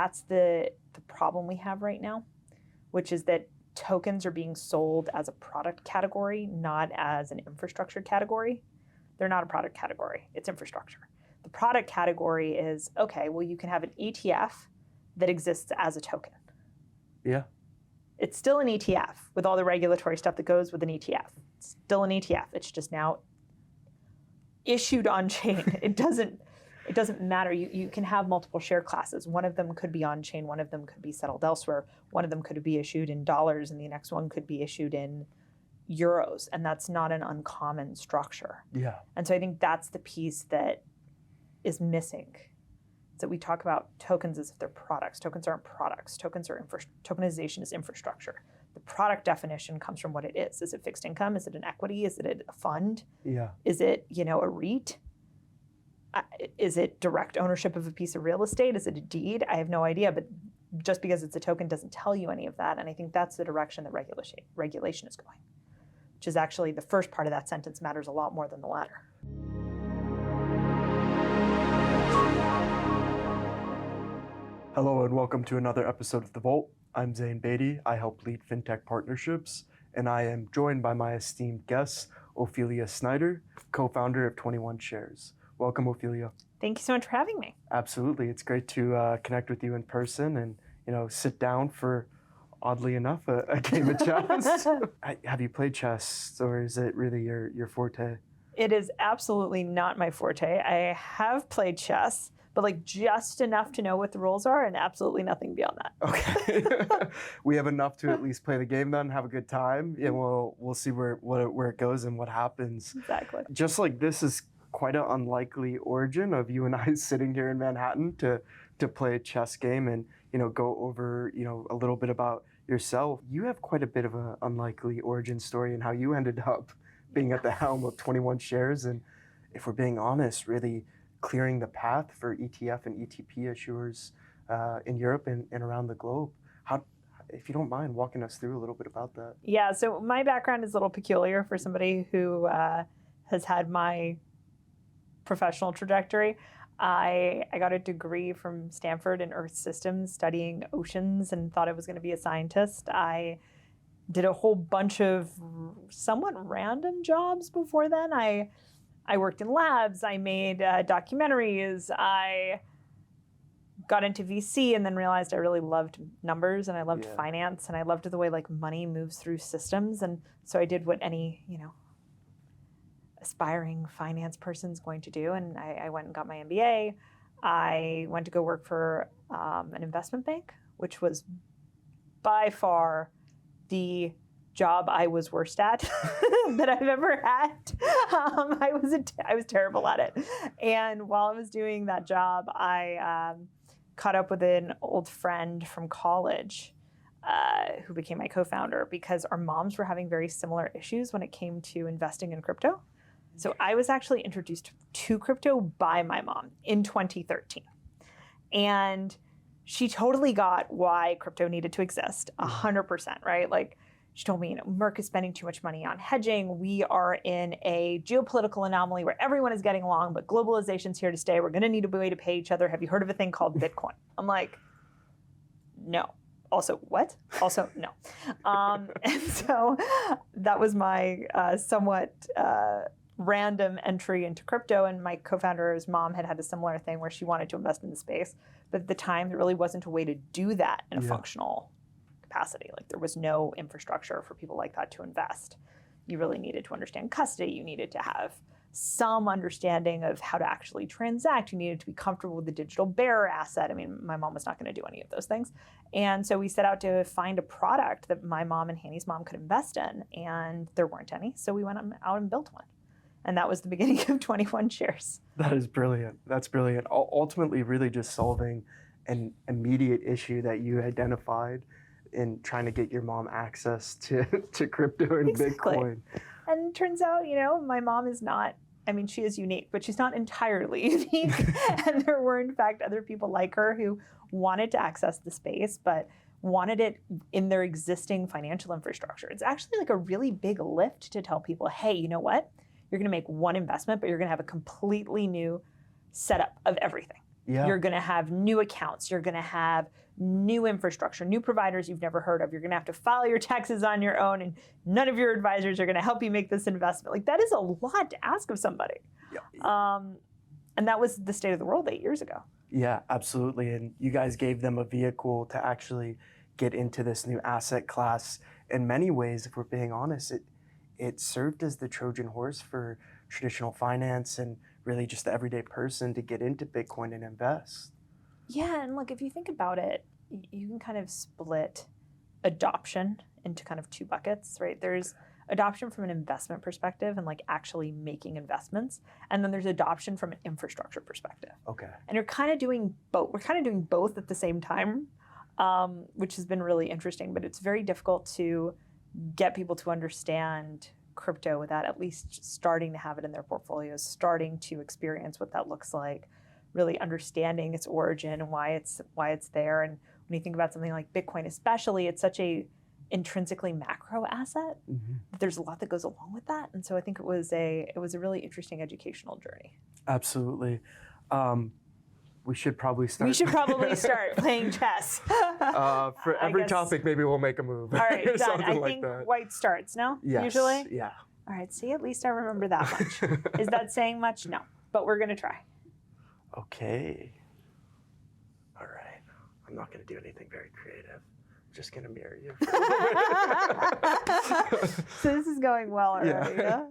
that's the problem we have right now, which is that tokens are being sold as a product category, not as an infrastructure category. They're not a product category. It's infrastructure. The product category is, okay, well, you can have an ETF that exists as a token. Yeah. It's still an ETF with all the regulatory stuff that goes with an ETF. It's still an ETF. It's just now issued on chain. It doesn't matter. You can have multiple share classes. One of them could be on chain. One of them could be settled elsewhere. One of them could be issued in dollars, and the next one could be issued in euros. And that's not an uncommon structure. Yeah. And so I think that's the piece that is missing. That we talk about tokens as if they're products. Tokens aren't products. Tokenization is infrastructure. The product definition comes from what it is. Is it fixed income? Is it an equity? Is it a fund? Yeah. Is it, a REIT? Is it direct ownership of a piece of real estate? Is it a deed? I have no idea. But just because it's a token doesn't tell you any of that. And I think that's the direction that regulation is going, which is actually the first part of that sentence matters a lot more than the latter. Hello and welcome to another episode of The Vault. I'm Zain, Bedi. I help lead fintech partnerships, and I am joined by my esteemed guest, Ophelia Snyder, co-founder of 21Shares. Welcome, Ophelia. Thank you so much for having me. Absolutely. It's great to connect with you in person and sit down for, oddly enough, a game of chess. Have you played chess, or is it really your forte? It is absolutely not my forte. I have played chess, but just enough to know what the rules are and absolutely nothing beyond that. Okay. We have enough to at least play the game then, have a good time, and we'll see where it goes and what happens. Exactly. Just like this is quite an unlikely origin of you and I sitting here in Manhattan to play a chess game and go over a little bit about yourself. You have quite a bit of an unlikely origin story and how you ended up being at the helm of 21Shares, and if we're being honest, really clearing the path for ETF and ETP issuers in Europe and around the globe. How, if you don't mind, walking us through a little bit about that. Yeah, so my background is a little peculiar for somebody who has had my professional trajectory. I got a degree from Stanford in Earth Systems, studying oceans, and thought I was going to be a scientist. I did a whole bunch of somewhat random jobs before then. I worked in labs, I made documentaries, I got into VC and then realized I really loved numbers and I loved finance and I loved the way money moves through systems. And so I did what any, aspiring finance person's going to do. And I went and got my MBA. I went to go work for an investment bank, which was by far the job I was worst at that I've ever had. I was terrible at it. And while I was doing that job, I caught up with an old friend from college who became my co-founder because our moms were having very similar issues when it came to investing in crypto. So I was actually introduced to crypto by my mom in 2013. And she totally got why crypto needed to exist, 100%, right? She told me, Merck is spending too much money on hedging. We are in a geopolitical anomaly where everyone is getting along, but globalization's here to stay. We're going to need a way to pay each other. Have you heard of a thing called Bitcoin? I'm like, no. Also, what? Also, no. And so that was my somewhat random entry into crypto. And my co-founder's mom had a similar thing where she wanted to invest in the space. But at the time, there really wasn't a way to do that in a functional capacity. There was no infrastructure for people like that to invest. You really needed to understand custody. You needed to have some understanding of how to actually transact. You needed to be comfortable with the digital bearer asset. I mean, my mom was not going to do any of those things. And so we set out to find a product that my mom and Hanny's mom could invest in, and there weren't any. So we went out and built one. And that was the beginning of 21Shares. That is brilliant. That's brilliant. Ultimately, really just solving an immediate issue that you identified in trying to get your mom access to crypto and Bitcoin. And it turns out, my mom is not, she is unique, but she's not entirely unique. And there were, in fact, other people like her who wanted to access the space, but wanted it in their existing financial infrastructure. It's actually a really big lift to tell people, hey, you know what? You're going to make one investment, but you're going to have a completely new setup of everything. Yeah. You're going to have new accounts. You're going to have new infrastructure, new providers you've never heard of. You're going to have to file your taxes on your own, and none of your advisors are going to help you make this investment. Like, that is a lot to ask of somebody. Yeah. And that was the state of the world 8 years ago. Yeah, absolutely. And you guys gave them a vehicle to actually get into this new asset class. In many ways, if we're being honest, it served as the Trojan horse for traditional finance and really just the everyday person to get into Bitcoin and invest. Yeah, and look, if you think about it, you can kind of split adoption into kind of two buckets, right? There's adoption from an investment perspective and like actually making investments. And then there's adoption from an infrastructure perspective. Okay. And you're kind of doing both. We're kind of doing both at the same time, which has been really interesting, but it's very difficult to get people to understand crypto without at least starting to have it in their portfolios, starting to experience what that looks like, really understanding its origin and why it's there. And when you think about something like Bitcoin, especially, it's such a intrinsically macro asset. Mm-hmm. There's a lot that goes along with that, and so I think it was a really interesting educational journey. Absolutely. We should probably start. We should probably start playing chess. For every topic, maybe we'll make a move. All right, done. Something I like think that. white starts, no? Yes, Usually? Yeah. All right, see, at least I remember that much. Is that saying much? No, but we're going to try. Okay. All right. I'm not going to do anything very creative. I'm just going to mirror you. So this is going well already, yeah?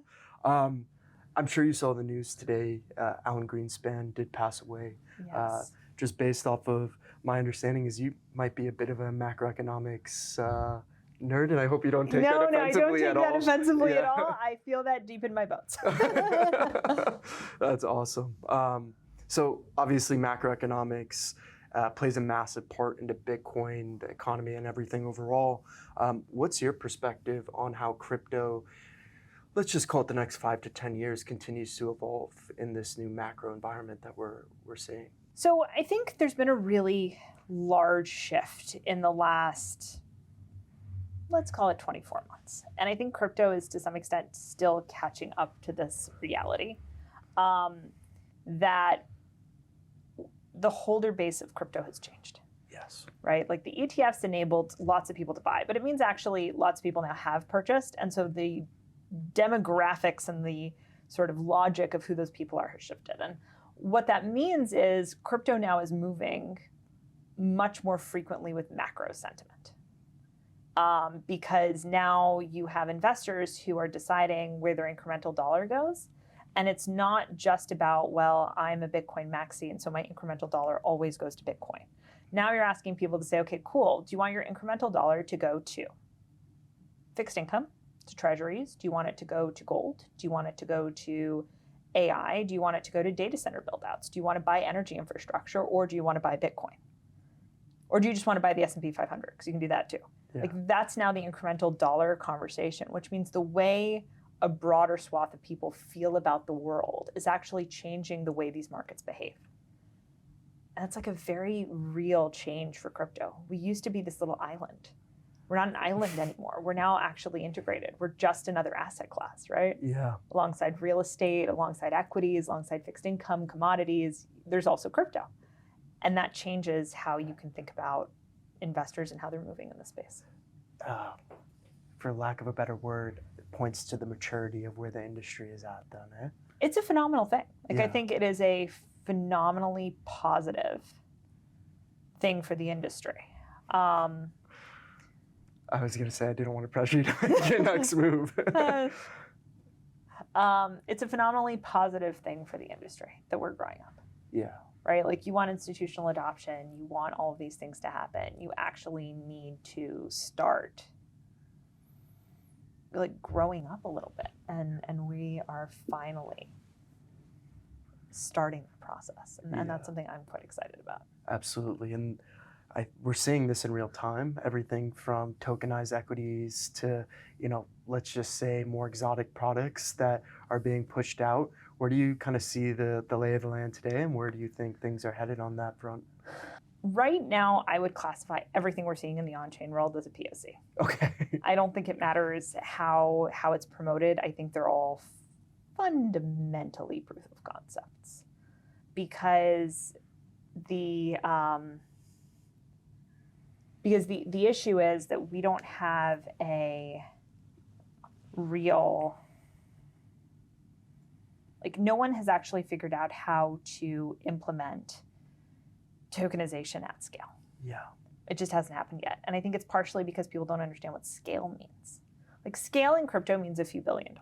I'm sure you saw the news today. Alan Greenspan did pass away. Yes. Just based off of my understanding is you might be a bit of a macroeconomics nerd, and I hope you don't take that offensively at all. No, I don't take that offensively at Yeah. all. I feel that deep in my bones. That's awesome. So obviously macroeconomics plays a massive part into Bitcoin, the economy, and everything overall. What's your perspective on how crypto, let's just call it the next 5 to 10 years, continues to evolve in this new macro environment that we're seeing? So I think there's been a really large shift in the last, let's call it 24 months. And I think crypto is to some extent still catching up to this reality that the holder base of crypto has changed. Yes. Right? Like the ETFs enabled lots of people to buy, but it means actually lots of people now have purchased. And so the demographics and the sort of logic of who those people are has shifted. And what that means is crypto now is moving much more frequently with macro sentiment. Because now you have investors who are deciding where their incremental dollar goes. And it's not just about, well, I'm a Bitcoin maxi, and so my incremental dollar always goes to Bitcoin. Now you're asking people to say, okay, cool. Do you want your incremental dollar to go to fixed income, to treasuries? Do you want it to go to gold? Do you want it to go to AI? Do you want it to go to data center buildouts? Do you want to buy energy infrastructure, or do you want to buy Bitcoin? Or do you just want to buy the S&P 500? Because you can do that too. Yeah. Like that's now the incremental dollar conversation, which means the way a broader swath of people feel about the world is actually changing the way these markets behave. And it's like a very real change for crypto. We used to be this little island. We're not an island anymore. We're now actually integrated. We're just another asset class, right? Yeah. Alongside real estate, alongside equities, alongside fixed income, commodities, there's also crypto. And that changes how you can think about investors and how they're moving in the space. For lack of a better word, it points to the maturity of where the industry is at then, eh? It's a phenomenal thing. Like Yeah. I think it is a phenomenally positive thing for the industry. I was going to say I didn't want to pressure you to make your next move. It's a phenomenally positive thing for the industry that we're growing up. Yeah. Right? Like you want institutional adoption, you want all of these things to happen. You actually need to start like growing up a little bit. And we are finally starting the process. And that's something I'm quite excited about. Absolutely. And we're seeing this in real time, everything from tokenized equities to, let's just say more exotic products that are being pushed out. Where do you kind of see the lay of the land today, and where do you think things are headed on that front? Right now, I would classify everything we're seeing in the on-chain world as a POC. Okay. I don't think it matters how it's promoted. I think they're all fundamentally proof of concepts. Because because the issue is that we don't have a real, like, no one has actually figured out how to implement tokenization at scale. Yeah. It just hasn't happened yet. And I think it's partially because people don't understand what scale means. Like, scale in crypto means a few $1 billion.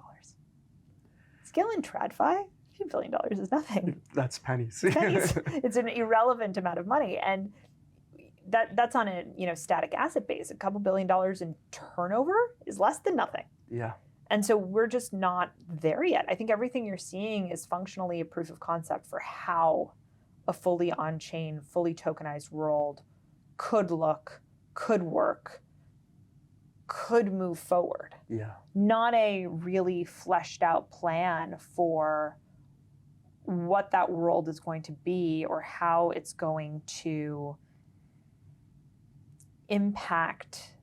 Scale in TradFi, a few $1 billion is nothing. That's pennies. Pennies. It's an irrelevant amount of money. And that's on a static asset base. A couple $1 billion in turnover is less than nothing. Yeah. And so we're just not there yet. I think everything you're seeing is functionally a proof of concept for how a fully on-chain, fully tokenized world could look, could work, could move forward. Yeah. Not a really fleshed out plan for what that world is going to be or how it's going to impact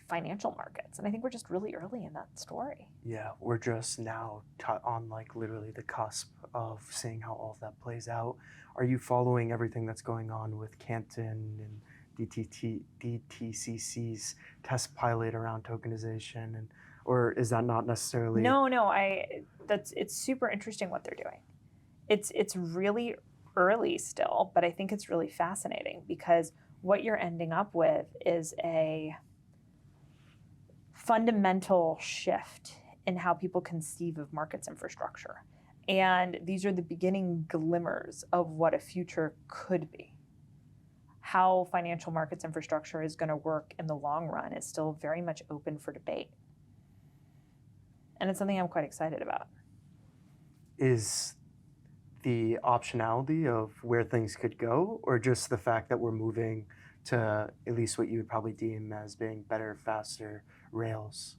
financial markets. And I think we're just really early in that story. Yeah, we're just now on like literally the cusp of seeing how all of that plays out. Are you following everything that's going on with Canton and DTCC's test pilot around tokenization, and or is that not necessarily? No, it's super interesting what they're doing. It's really early still, but I think it's really fascinating because what you're ending up with is a fundamental shift in how people conceive of markets infrastructure. And these are the beginning glimmers of what a future could be. How financial markets infrastructure is going to work in the long run is still very much open for debate. And it's something I'm quite excited about. Is the optionality of where things could go, or just the fact that we're moving to at least what you would probably deem as being better, faster rails?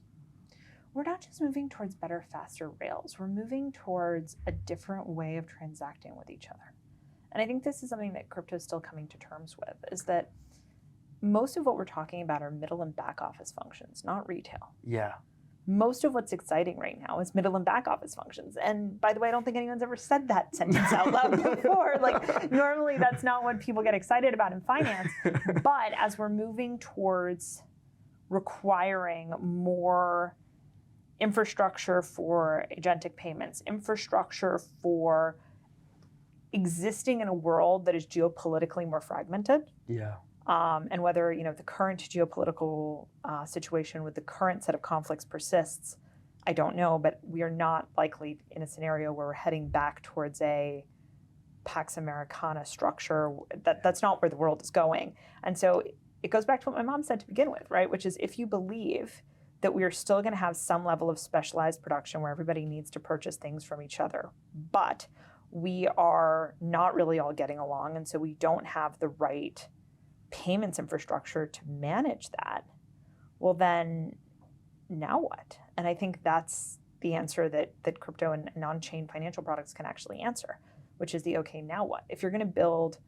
We're not just moving towards better, faster rails. We're moving towards a different way of transacting with each other. And I think this is something that crypto is still coming to terms with, is that most of what we're talking about are middle and back office functions, not retail. Yeah. Most of what's exciting right now is middle and back office functions. And by the way, I don't think anyone's ever said that sentence out loud before. Like, normally that's not what people get excited about in finance. But as we're moving towards requiring more infrastructure for agentic payments, infrastructure for existing in a world that is geopolitically more fragmented. Yeah. And whether the current geopolitical situation with the current set of conflicts persists, I don't know. But we are not likely in a scenario where we're heading back towards a Pax Americana structure. That's not where the world is going. And so it goes back to what my mom said to begin with, right? Which is, if you believe that we are still going to have some level of specialized production where everybody needs to purchase things from each other, but we are not really all getting along, and so we don't have the right payments infrastructure to manage that, well then, now what? And I think that's the answer that crypto and on-chain financial products can actually answer, which is the okay, now what? If you're going to build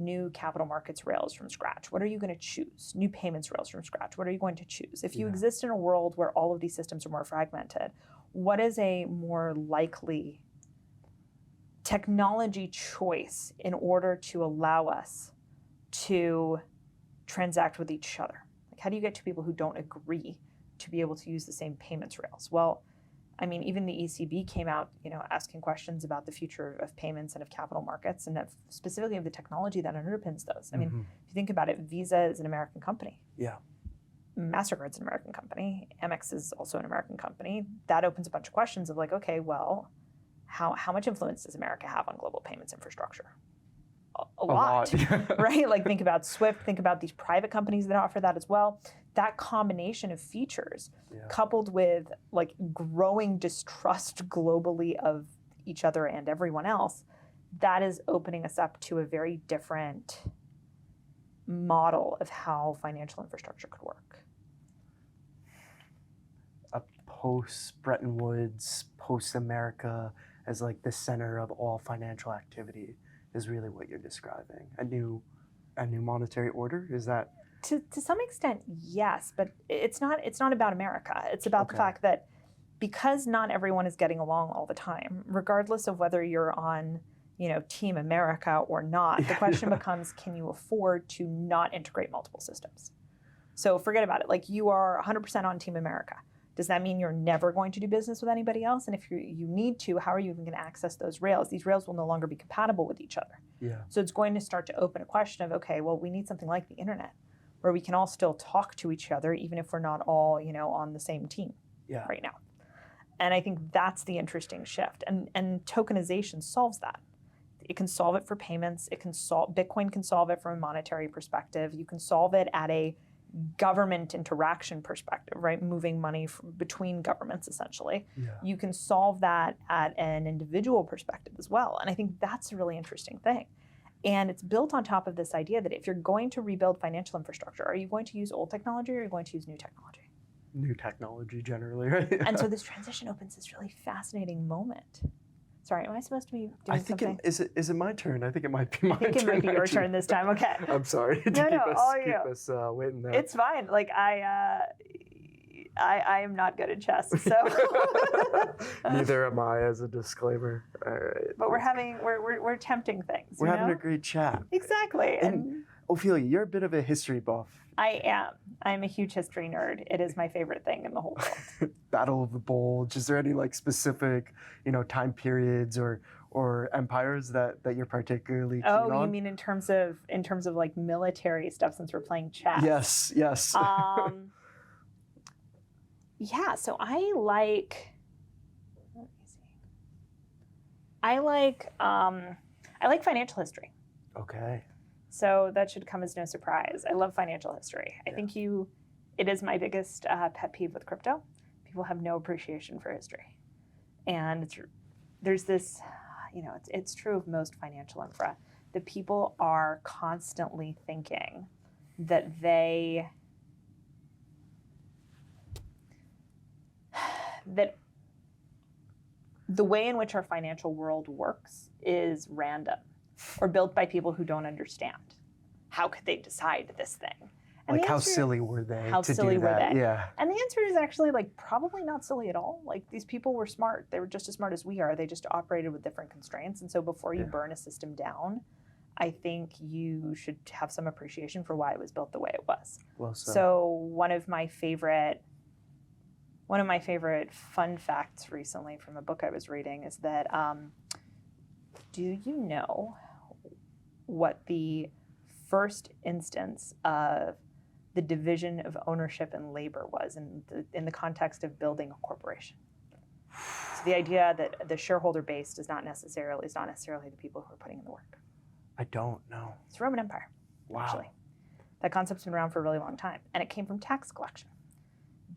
new capital markets rails from scratch, what are you going to choose? New payments rails from scratch, what are you going to choose? If you exist in a world where all of these systems are more fragmented, what is a more likely technology choice in order to allow us to transact with each other? Like, how do you get two people who don't agree to be able to use the same payments rails? Well, I mean, even the ECB came out, asking questions about the future of payments and of capital markets, and specifically of the technology that underpins those. I mean, if you think about it, Visa is an American company. Yeah. MasterCard's an American company. Amex is also an American company. That opens a bunch of questions of like, okay, well, how much influence does America have on global payments infrastructure? A lot. Right? Like, think about SWIFT, think about these private companies that offer that as well. That combination of features, coupled with like growing distrust globally of each other and everyone else, that is opening us up to a very different model of how financial infrastructure could work. A post-Bretton Woods, post-America as like the center of all financial activity is really what you're describing. A new monetary order? Is that? To some extent, yes, but it's not about America. It's about the fact that because not everyone is getting along all the time, regardless of whether you're on, Team America or not. The question becomes, can you afford to not integrate multiple systems? So forget about it. Like, you are 100% on Team America. Does that mean you're never going to do business with anybody else? And if you need to, how are you even going to access those rails? These rails will no longer be compatible with each other. Yeah. So it's going to start to open a question of, okay, well, we need something like the internet where we can all still talk to each other, even if we're not all, on the same team right now. And I think that's the interesting shift. And tokenization solves that. It can solve it for payments. Bitcoin can solve it from a monetary perspective. You can solve it at a government interaction perspective, right? Moving money between governments, essentially. Yeah. You can solve that at an individual perspective as well. And I think that's a really interesting thing. And it's built on top of this idea that if you're going to rebuild financial infrastructure, are you going to use old technology or are you going to use new technology? New technology generally, right? And so this transition opens this really fascinating moment. Sorry, am I supposed to be doing something? Is it my turn? I think it might be my turn. I think it might be your turn this time. Okay. I'm sorry to keep us waiting there. It's fine. Like, I am not good at chess, so. Neither am I, as a disclaimer. All right. But we're attempting things. We're having a great chat. Exactly. And Ophelia, you're a bit of a history buff. I am. I'm a huge history nerd. It is my favorite thing in the whole world. Battle of the Bulge. Is there any specific, time periods or empires that you're particularly keen on? Oh, you mean in terms of like military stuff, since we're playing chess? Yes. Yeah. So I like financial history. Okay. So that should come as no surprise. I love financial history. I think it is my biggest pet peeve with crypto. People have no appreciation for history. And there's this, it's true of most financial infra, that people are constantly thinking that that the way in which our financial world works is random or built by people who don't understand. How could they decide this thing? And how silly were they how to silly do that? were they? Yeah. And the answer is actually probably not silly at all. These people were smart. They were just as smart as we are. They just operated with different constraints. And so before you burn a system down, I think you should have some appreciation for why it was built the way it was. Well said. So one of my favorite fun facts recently from a book I was reading is that, do you know what the first instance of the division of ownership and labor was in the context of building a corporation? So the idea that the shareholder base is not necessarily the people who are putting in the work. I don't know. It's the Roman Empire. Wow. Actually. That concept's been around for a really long time, and it came from tax collection.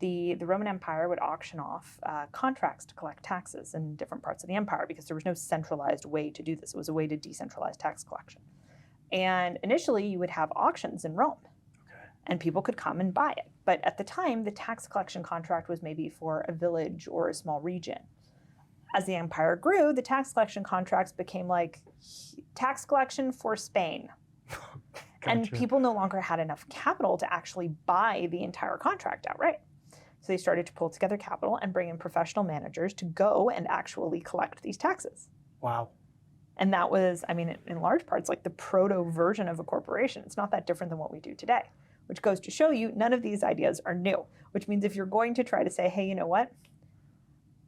The Roman Empire would auction off contracts to collect taxes in different parts of the empire because there was no centralized way to do this. It was a way to decentralize tax collection. And initially, you would have auctions in Rome, and people could come and buy it. But at the time, the tax collection contract was maybe for a village or a small region. As the empire grew, the tax collection contracts became like tax collection for Spain. Gotcha. And people no longer had enough capital to actually buy the entire contract outright. So they started to pull together capital and bring in professional managers to go and actually collect these taxes. Wow. And that was, in large parts, the proto version of a corporation. It's not that different than what we do today, which goes to show you none of these ideas are new, which means if you're going to try to say, hey, you know what?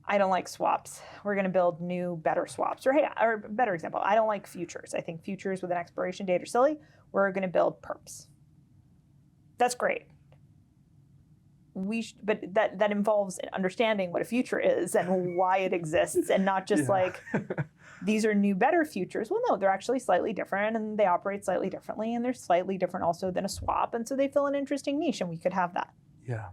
I don't like swaps. We're going to build new, better swaps. Or a better example, I don't like futures. I think futures with an expiration date are silly. We're going to build perps. That's great. But that involves understanding what a future is and why it exists, and not just these are new, better futures. Well, no, they're actually slightly different, and they operate slightly differently, and they're slightly different also than a swap, and so they fill an interesting niche, and we could have that. Yeah.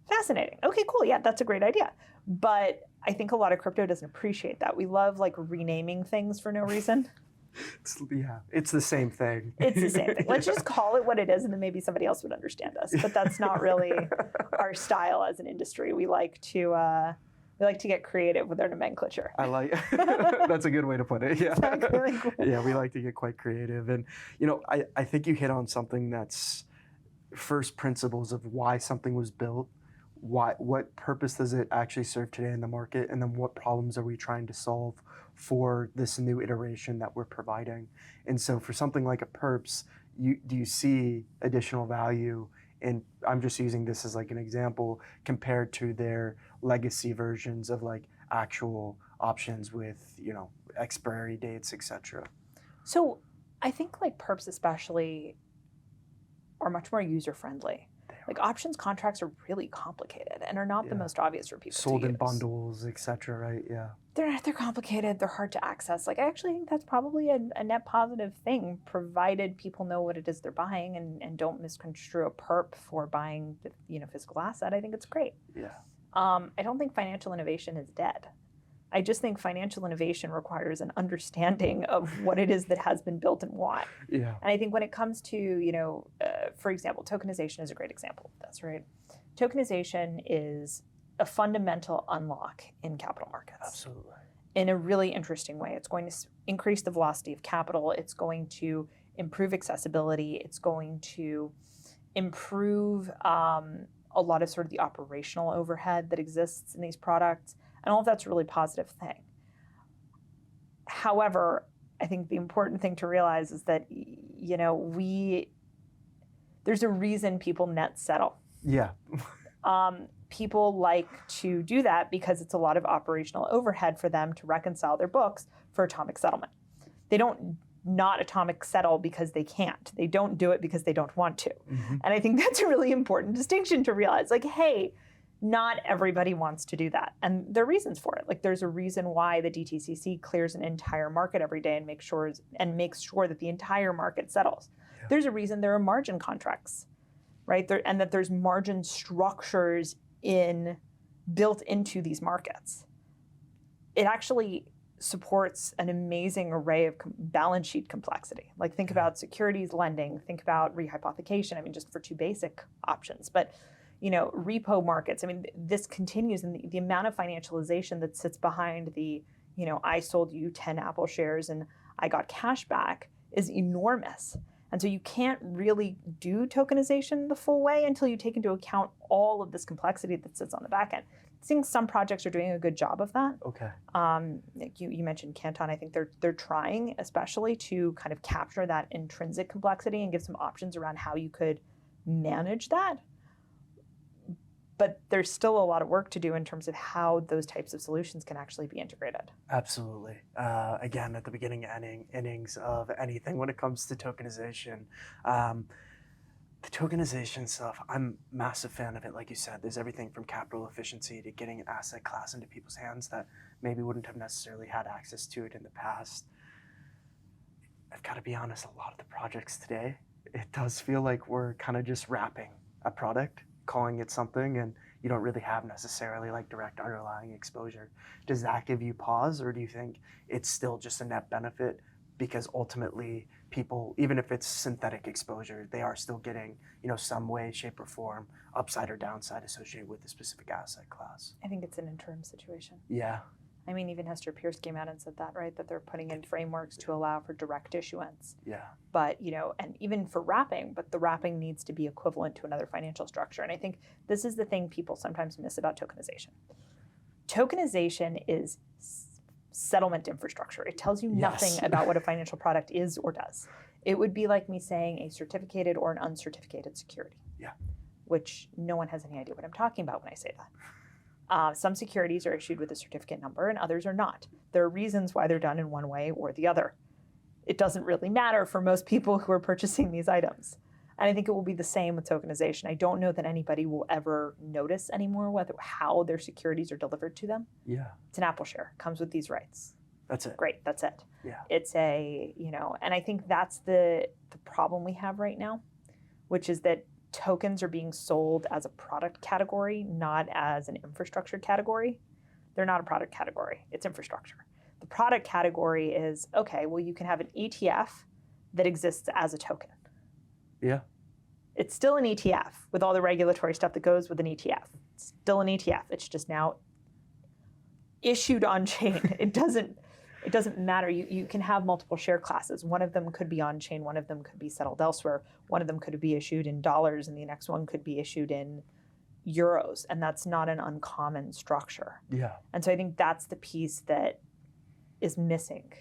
Fascinating. Okay, cool. Yeah, that's a great idea. But I think a lot of crypto doesn't appreciate that. We love renaming things for no reason. It's the same thing. It's the same thing. Let's just call it what it is, and then maybe somebody else would understand us. But that's not really our style as an industry. We like to get creative with our nomenclature. I like that's a good way to put it. Yeah. Exactly. Cool. Yeah, we like to get quite creative, and I think you hit on something that's first principles of why something was built. what purpose does it actually serve today in the market, and then what problems are we trying to solve for this new iteration that we're providing. And so for something like a perps, do you see additional value in, I'm just using this as like an example, compared to their legacy versions of like actual options with, you know, expiry dates, etc.? So I think like perps especially are much more user friendly. Like options contracts are really complicated and are not the most obvious for people sold to in use. Bundles, etc. Right? Yeah. They're complicated. They're hard to access. Like I actually think that's probably a net positive thing, provided people know what it is they're buying and don't misconstrue a perp for buying the, you know, physical asset. I think it's great. Yeah. I don't think financial innovation is dead. I just think financial innovation requires an understanding of what it is that has been built and why. Yeah. And I think when it comes to, you know, for example, tokenization is a great example of this, right? Tokenization is a fundamental unlock in capital markets. Absolutely. In a really interesting way. It's going to increase the velocity of capital. It's going to improve accessibility. It's going to improve a lot of sort of the operational overhead that exists in these products. And all of that's a really positive thing. However, I think the important thing to realize is that, you know, there's a reason people net settle. Yeah. People like to do that because it's a lot of operational overhead for them to reconcile their books for atomic settlement. They don't not atomic settle because they can't. They don't do it because they don't want to. Mm-hmm. And I think that's a really important distinction to realize. Like, hey, not everybody wants to do that. And there are reasons for it. Like there's a reason why the DTCC clears an entire market every day and makes sure that the entire market settles. Yeah. There's a reason there are margin contracts, right? And that there's margin structures built into these markets. It actually supports an amazing array of balance sheet complexity. Like think about securities lending, think about rehypothecation. I mean, just for two basic options. But you know, repo markets. I mean, this continues, and the amount of financialization that sits behind the, you know, I sold you 10 Apple shares and I got cash back is enormous. And so you can't really do tokenization the full way until you take into account all of this complexity that sits on the back end. I think some projects are doing a good job of that. Okay. You mentioned Canton. I think they're trying, especially to kind of capture that intrinsic complexity and give some options around how you could manage that. But there's still a lot of work to do in terms of how those types of solutions can actually be integrated. Absolutely. Again, at the beginning innings of anything when it comes to tokenization, the tokenization stuff, I'm a massive fan of it. Like you said, there's everything from capital efficiency to getting an asset class into people's hands that maybe wouldn't have necessarily had access to it in the past. I've got to be honest, a lot of the projects today, it does feel like we're kind of just wrapping a product, calling it something, and you don't really have necessarily like direct underlying exposure. Does that give you pause, or do you think it's still just a net benefit because ultimately people, even if it's synthetic exposure, they are still getting, you know, some way, shape, or form, upside or downside associated with the specific asset class? I think it's an interim situation. Yeah. I mean, even Hester Pierce came out and said that, right? That they're putting in frameworks to allow for direct issuance. Yeah. But, you know, and even for wrapping, but the wrapping needs to be equivalent to another financial structure. And I think this is the thing people sometimes miss about tokenization. Tokenization is settlement infrastructure. It tells you nothing about what a financial product is or does. It would be like me saying a certificated or an uncertificated security. Yeah. Which no one has any idea what I'm talking about when I say that. Some securities are issued with a certificate number and others are not. There are reasons why they're done in one way or the other. It doesn't really matter for most people who are purchasing these items. And I think it will be the same with tokenization. I don't know that anybody will ever notice anymore how their securities are delivered to them. Yeah. It's an Apple share, comes with these rights. That's it. Great, that's it. Yeah. It's a, you know, and I think that's the problem we have right now, which is that tokens are being sold as a product category, not as an infrastructure category. They're not a product category. It's infrastructure. The product category is, okay, well, you can have an ETF that exists as a token. Yeah. It's still an ETF with all the regulatory stuff that goes with an ETF. It's still an ETF. It's just now issued on chain. It doesn't matter. You can have multiple share classes. One of them could be on chain. One of them could be settled elsewhere. One of them could be issued in dollars, and the next one could be issued in euros, and that's not an uncommon structure. Yeah. And so I think that's the piece that is missing.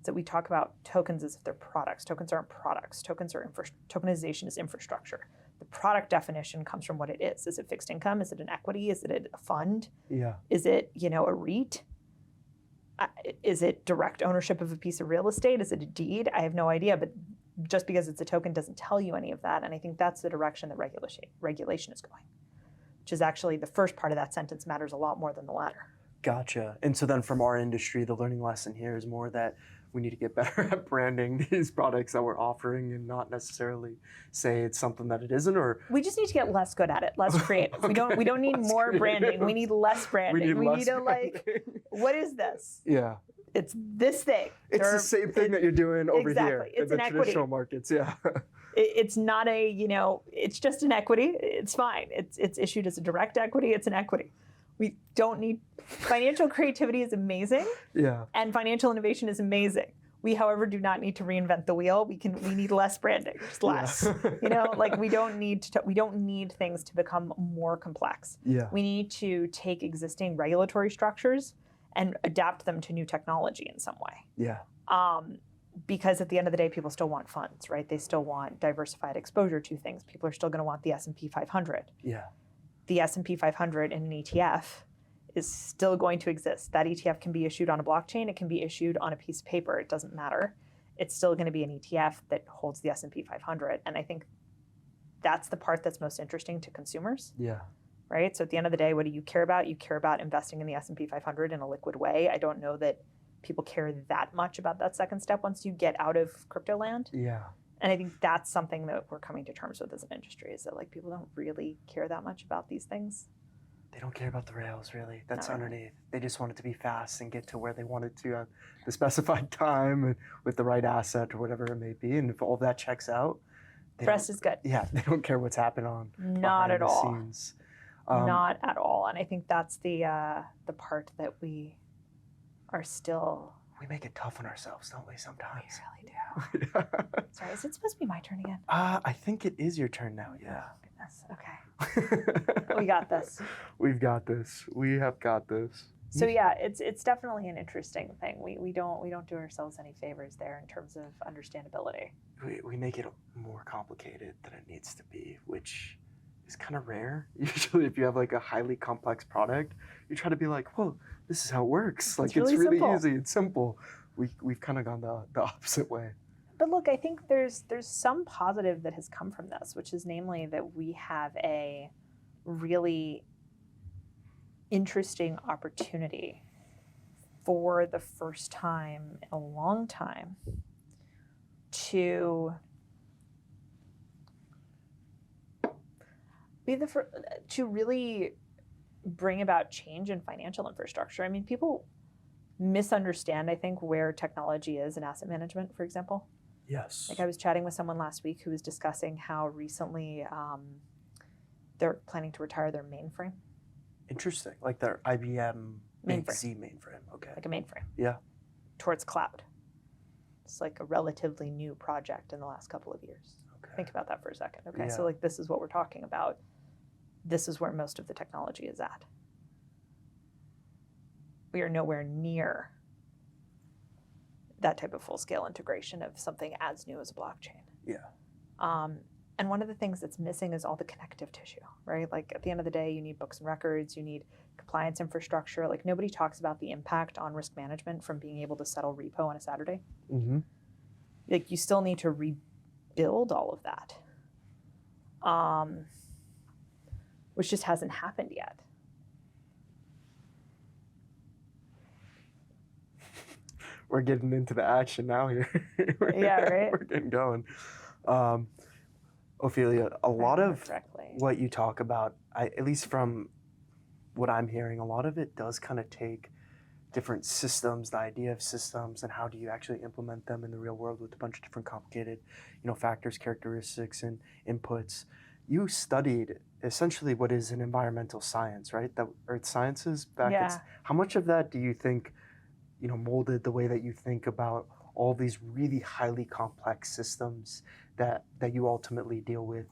That we talk about tokens as if they're products. Tokens aren't products. Tokenization is infrastructure. The product definition comes from what it is. Is it fixed income? Is it an equity? Is it a fund? Yeah. Is it, a REIT? Is it direct ownership of a piece of real estate? Is it a deed? I have no idea, but just because it's a token doesn't tell you any of that. And I think that's the direction that regulation is going, which is actually the first part of that sentence matters a lot more than the latter. Gotcha. And so then from our industry, the learning lesson here is more that we need to get better at branding these products that we're offering and not necessarily say it's something that it isn't, or we just need to get less good at it, less creative. Okay. We don't need Less more creative. branding. We need less branding. We need to branding. what is this? Yeah. It's this thing. It's the same thing that you're doing over exactly. here It's in the an traditional equity. markets. Yeah. It's not it's just an equity. It's fine. It's issued as a direct equity. It's an equity. We don't need, financial creativity is amazing. Yeah. And financial innovation is amazing. We, however, do not need to reinvent the wheel. We need less branding, just less. Yeah. We don't need things to become more complex. Yeah. We need to take existing regulatory structures and adapt them to new technology in some way. Yeah. Because at the end of the day, people still want funds, right? They still want diversified exposure to things. People are still going to want the S&P 500. Yeah. The S&P 500 in an ETF is still going to exist. That ETF can be issued on a blockchain. It can be issued on a piece of paper. It doesn't matter. It's still going to be an ETF that holds the S&P 500. And I think that's the part that's most interesting to consumers, Yeah. right? So at the end of the day, what do you care about? You care about investing in the S&P 500 in a liquid way. I don't know that people care that much about that second step once you get out of crypto land. Yeah. And I think that's something that we're coming to terms with as an industry, is that people don't really care that much about these things. They don't care about the rails, really. That's Not really. underneath. They just want it to be fast and get to where they want it to at the specified time and with the right asset or whatever it may be. And if all that checks out, The rest is good. yeah, they don't care what's happened on Not behind at the all. scenes. Not at all. And I think that's the part that we are still. We make it tough on ourselves, don't we, We sometimes? really do. Sorry, is it supposed to be my turn again? I think it is your turn now, yeah. Goodness. Okay. We got this. We've got this. We have got this. So yeah, it's definitely an interesting thing. We don't do ourselves any favors there in terms of understandability. We make it more complicated than it needs to be, which is kind of rare. Usually if you have a highly complex product, you try to be like, whoa, this is how it works. It's It's really really simple. easy. It's simple. We've kind of gone the opposite way. But look, I think there's some positive that has come from this, which is namely that we have a really interesting opportunity for the first time in a long time to to really bring about change in financial infrastructure. I mean, people misunderstand, I think, where technology is in asset management, for example. Yes. I was chatting with someone last week who was discussing how recently they're planning to retire their mainframe, Interesting. Like their IBM Mainframe. Z mainframe. Okay. like a mainframe. Yeah. Towards cloud. It's like a relatively new project in the last couple of years. Okay. Think about that for a second. Okay, Yeah. so this is what we're talking about. This is where most of the technology is at. We are nowhere near that type of full-scale integration of something as new as a blockchain. Yeah. And one of the things that's missing is all the connective tissue, right? At the end of the day, you need books and records, you need compliance infrastructure. Nobody talks about the impact on risk management from being able to settle repo on a Saturday. Mm-hmm. You still need to rebuild all of that, which just hasn't happened yet. We're getting into the action now here. Yeah, right? We're getting going. Ophelia, a lot of what you talk about, at least from what I'm hearing, a lot of it does kind of take different systems, the idea of systems, and how do you actually implement them in the real world with a bunch of different complicated, factors, characteristics, and inputs. You studied essentially what is an environmental science, right? That earth sciences back. Yeah. How much of that do you think, molded the way that you think about all these really highly complex systems that you ultimately deal with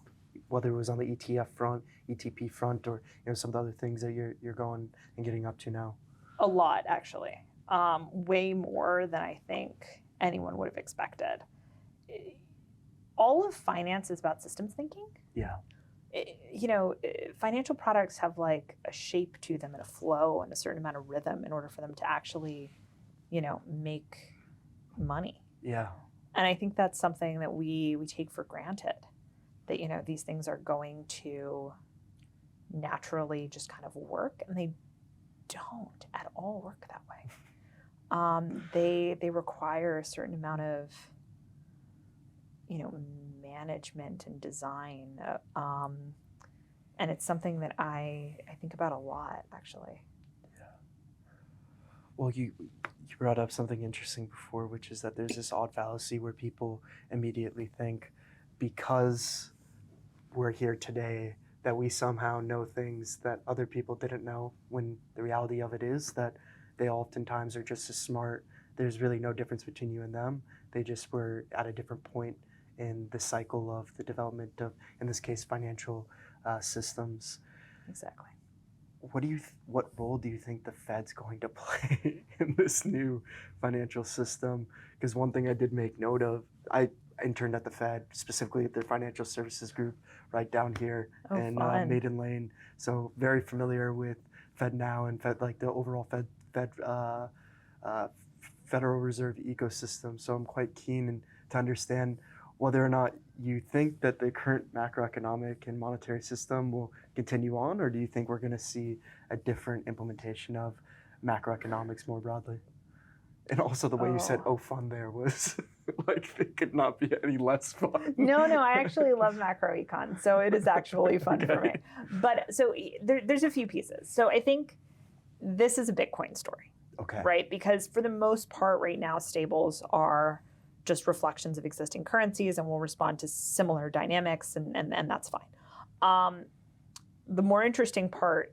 whether it was on the ETF front, ETP front, or some of the other things that you're going and getting up to now? A lot, actually. Way more than I think anyone would have expected. All of finance is about systems thinking. Yeah. Financial products have like a shape to them and a flow and a certain amount of rhythm in order for them to actually, make money. Yeah. And I think that's something that we take for granted, that, these things are going to naturally just kind of work, and they don't at all work that way. They require a certain amount of, management and design. And it's something that I think about a lot, actually. Yeah. Well, you brought up something interesting before, which is that there's this odd fallacy where people immediately think because we're here today that we somehow know things that other people didn't know, when the reality of it is that they oftentimes are just as smart. There's really no difference between you and them. They just were at a different point in the cycle of the development of, in this case, financial systems. Exactly. What role do you think the Fed's going to play in this new financial system? Because one thing I did make note of, I interned at the Fed, specifically at their financial services group right down here in Maiden Lane. So very familiar with FedNow and Fed, like the overall Federal Reserve ecosystem. So I'm quite keen to understand whether or not you think that the current macroeconomic and monetary system will continue on, or do you think we're going to see a different implementation of macroeconomics more broadly? And also the way you said, fun there was like, it could not be any less fun. No, I actually love macroecon, so it is actually fun for me. But so there's a few pieces. So I think this is a Bitcoin story, right? Because for the most part right now, stables are just reflections of existing currencies and will respond to similar dynamics, and that's fine. The more interesting part,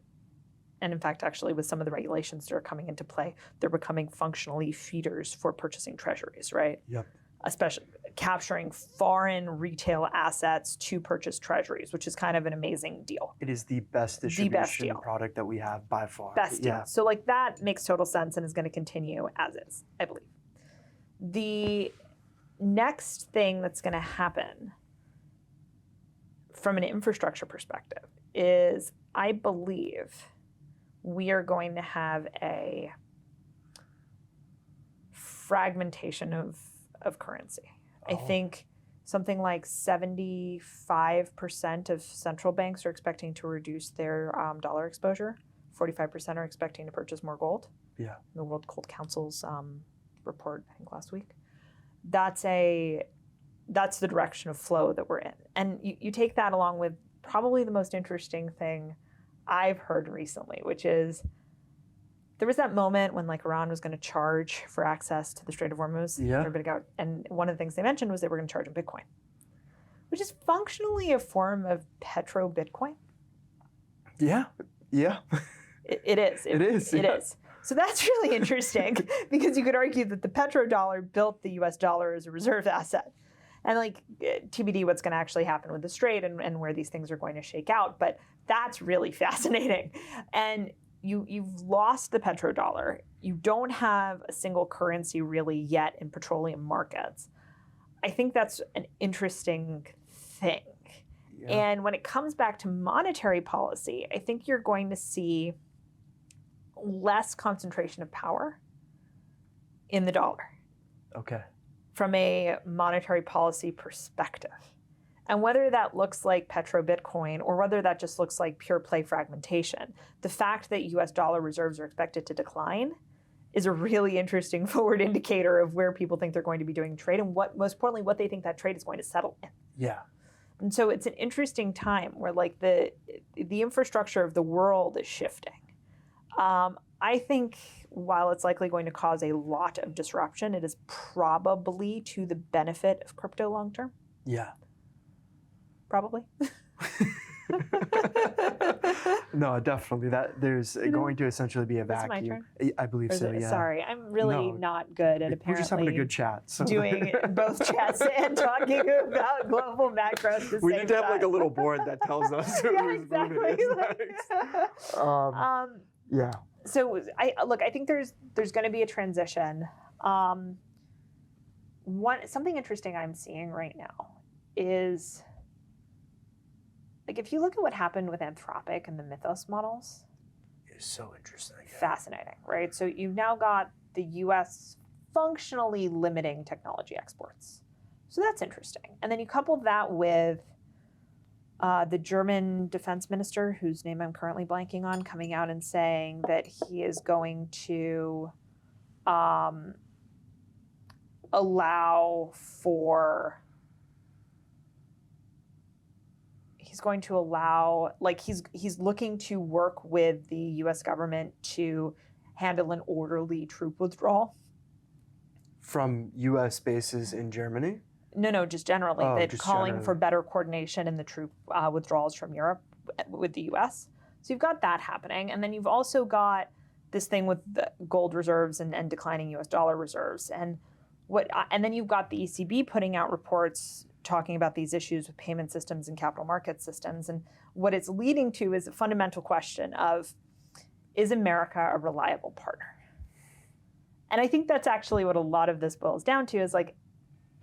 and in fact, actually with some of the regulations that are coming into play, they're becoming functionally feeders for purchasing treasuries, right? Yep. Especially capturing foreign retail assets to purchase treasuries, which is kind of an amazing deal. It is the best distribution product that we have by far. Best deal. So like that makes total sense and is going to continue as is, I believe. The next thing that's going to happen from an infrastructure perspective is, I believe, we are going to have a fragmentation of currency. I think something like 75% of central banks are expecting to reduce their dollar exposure. 45% are expecting to purchase more gold. Yeah. The World Gold Council's report, I think, last week. That's the direction of flow that we're in. And you take that along with probably the most interesting thing I've heard recently, which is there was that moment when like Iran was going to charge for access to the Strait of Hormuz. Yeah. Everybody got, and one of the things they mentioned was they were going to charge in Bitcoin, which is functionally a form of petro Bitcoin. Yeah. Yeah. It is. It is. It is. So that's really interesting because you could argue that the petrodollar built the US dollar as a reserve asset. And like TBD what's going to actually happen with the Strait and where these things are going to shake out. But that's really fascinating. And you've lost the petrodollar. You don't have a single currency really yet in petroleum markets. I think that's an interesting thing. Yeah. And when it comes back to monetary policy, I think you're going to see less concentration of power in the dollar. Okay. From a monetary policy perspective. And whether that looks like petro Bitcoin or whether that just looks like pure play fragmentation, the fact that US dollar reserves are expected to decline is a really interesting forward indicator of where people think they're going to be doing trade and what, most importantly, what they think that trade is going to settle in. Yeah. And so it's an interesting time where like the infrastructure of the world is shifting. I think while it's likely going to cause a lot of disruption, it is probably to the benefit of crypto long term. Yeah. Probably. No, definitely. That there's going to essentially be a Is it my vacuum. turn? I believe so. Yeah. Sorry, I'm really No, not good at we're just having a apparently good chat. So doing both chats and talking about global macro at the we same need to have like a time. little board that tells us whose move it is next. Yeah. So I think there's going to be a transition. Something interesting I'm seeing right now is, like, if you look at what happened with Anthropic and the Mythos models, It's so interesting. fascinating, right? So you've now got the U.S. functionally limiting technology exports. So that's interesting. And then you couple that with the German defense minister, whose name I'm currently blanking on, coming out and saying that he is going to allow for, he's looking to work with the U.S. government to handle an orderly troop withdrawal. From U.S. bases in Germany? No, just generally. Oh, that just calling generally. for better coordination in the troop withdrawals from Europe with the U.S. So you've got that happening. And then you've also got this thing with the gold reserves and declining U.S. dollar reserves. And then you've got the ECB putting out reports talking about these issues with payment systems and capital market systems. And what it's leading to is a fundamental question of, is America a reliable partner? And I think that's actually what a lot of this boils down to, is like,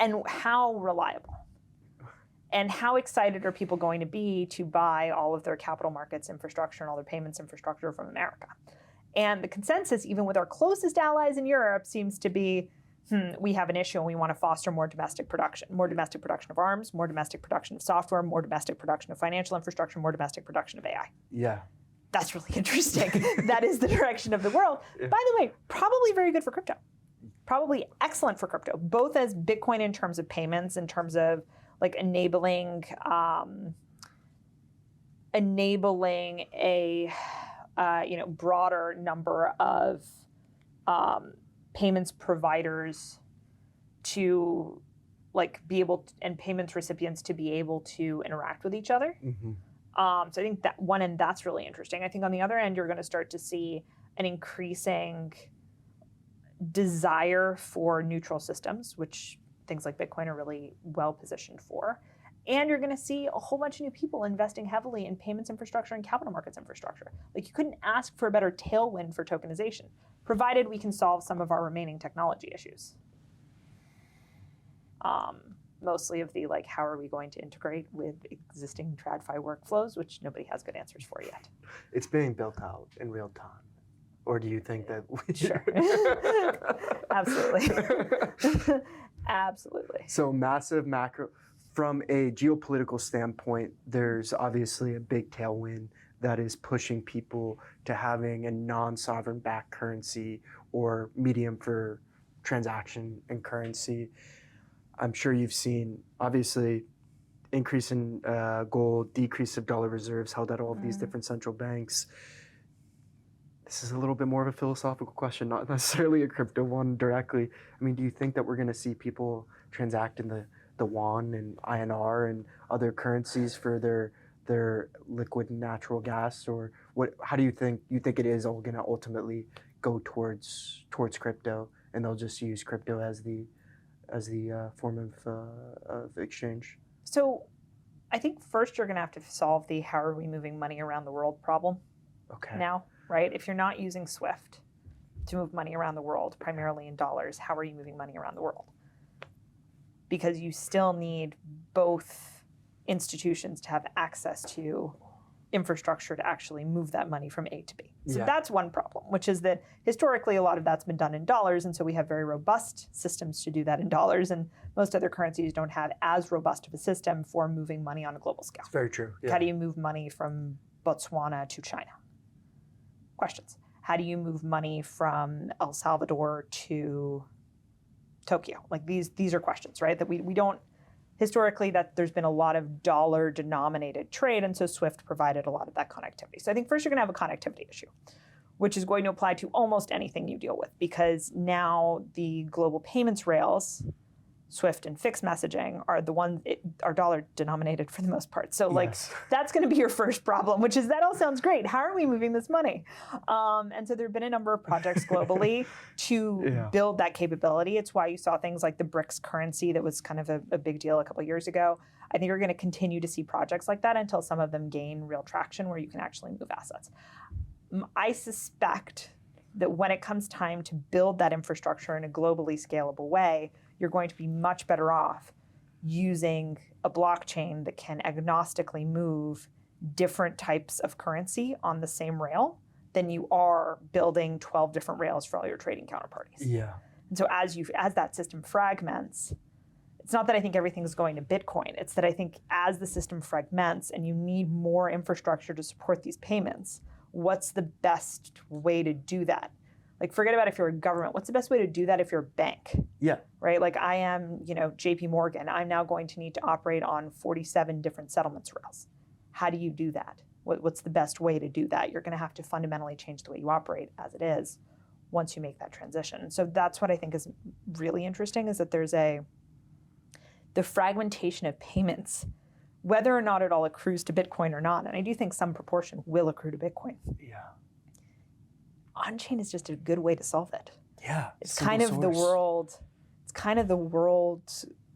and how reliable? And how excited are people going to be to buy all of their capital markets infrastructure and all their payments infrastructure from America? And the consensus, even with our closest allies in Europe, seems to be, we have an issue and we want to foster more domestic production of arms, more domestic production of software, more domestic production of financial infrastructure, more domestic production of AI. Yeah. That's really interesting. That is the direction of the world. Yeah. By the way, probably very good for crypto. Probably excellent for crypto, both as Bitcoin in terms of payments, in terms of like enabling a broader number of payments providers to like be able to, and payments recipients to be able to interact with each other. Mm-hmm. So I think that one end, that's really interesting. I think on the other end, you're going to start to see an increasing desire for neutral systems, which things like Bitcoin are really well positioned for. And you're going to see a whole bunch of new people investing heavily in payments infrastructure and capital markets infrastructure. Like, you couldn't ask for a better tailwind for tokenization, provided we can solve some of our remaining technology issues. Mostly of the, like, how are we going to integrate with existing TradFi workflows, which nobody has good answers for yet. It's being built out in real time. Or do you think that we Sure. Absolutely. Absolutely. So massive macro, from a geopolitical standpoint, there's obviously a big tailwind that is pushing people to having a non-sovereign backed currency or medium for transaction and currency. I'm sure you've seen, obviously, increase in gold, decrease of dollar reserves held at all of these different central banks. This is a little bit more of a philosophical question, not necessarily a crypto one directly. I mean, do you think that we're going to see people transact in the yuan and INR and other currencies for their liquid natural gas, or what? How do you think it is all going to ultimately go towards crypto, and they'll just use crypto as the form of exchange? So I think first you're going to have to solve the how are we moving money around the world problem. Okay. Now, right? If you're not using SWIFT to move money around the world, primarily in dollars, how are you moving money around the world? Because you still need both institutions to have access to infrastructure to actually move that money from A to B. So that's one problem, which is that historically a lot of that's been done in dollars, and so we have very robust systems to do that in dollars, and most other currencies don't have as robust of a system for moving money on a global scale. It's very true. Yeah. How do you move money from Botswana to China? Questions. How do you move money from El Salvador to Tokyo? Like, these are questions, right? That we don't, historically, that there's been a lot of dollar denominated trade, and so SWIFT provided a lot of that connectivity. So I think first you're going to have a connectivity issue, which is going to apply to almost anything you deal with, because now the global payments rails Swift and fixed messaging are the ones are dollar denominated for the most part. So like Yes. that's going to be your first problem, which is that all sounds great. How are we moving this money? And so there have been a number of projects globally to build that capability. It's why you saw things like the BRICS currency that was kind of a big deal a couple of years ago. I think you're going to continue to see projects like that until some of them gain real traction where you can actually move assets. I suspect that when it comes time to build that infrastructure in a globally scalable way, you're going to be much better off using a blockchain that can agnostically move different types of currency on the same rail than you are building 12 different rails for all your trading counterparties. Yeah. And so as that system fragments, it's not that I think everything's going to Bitcoin. It's that I think as the system fragments and you need more infrastructure to support these payments, what's the best way to do that? Like, forget about if you're a government. What's the best way to do that if you're a bank? Yeah. Right? Like, I am, JP Morgan. I'm now going to need to operate on 47 different settlements rails. How do you do that? What's the best way to do that? You're going to have to fundamentally change the way you operate as it is once you make that transition. So that's what I think is really interesting, is that there's the fragmentation of payments, whether or not it all accrues to Bitcoin or not. And I do think some proportion will accrue to Bitcoin. Yeah. On-chain is just a good way to solve it. Yeah. It's kind of the world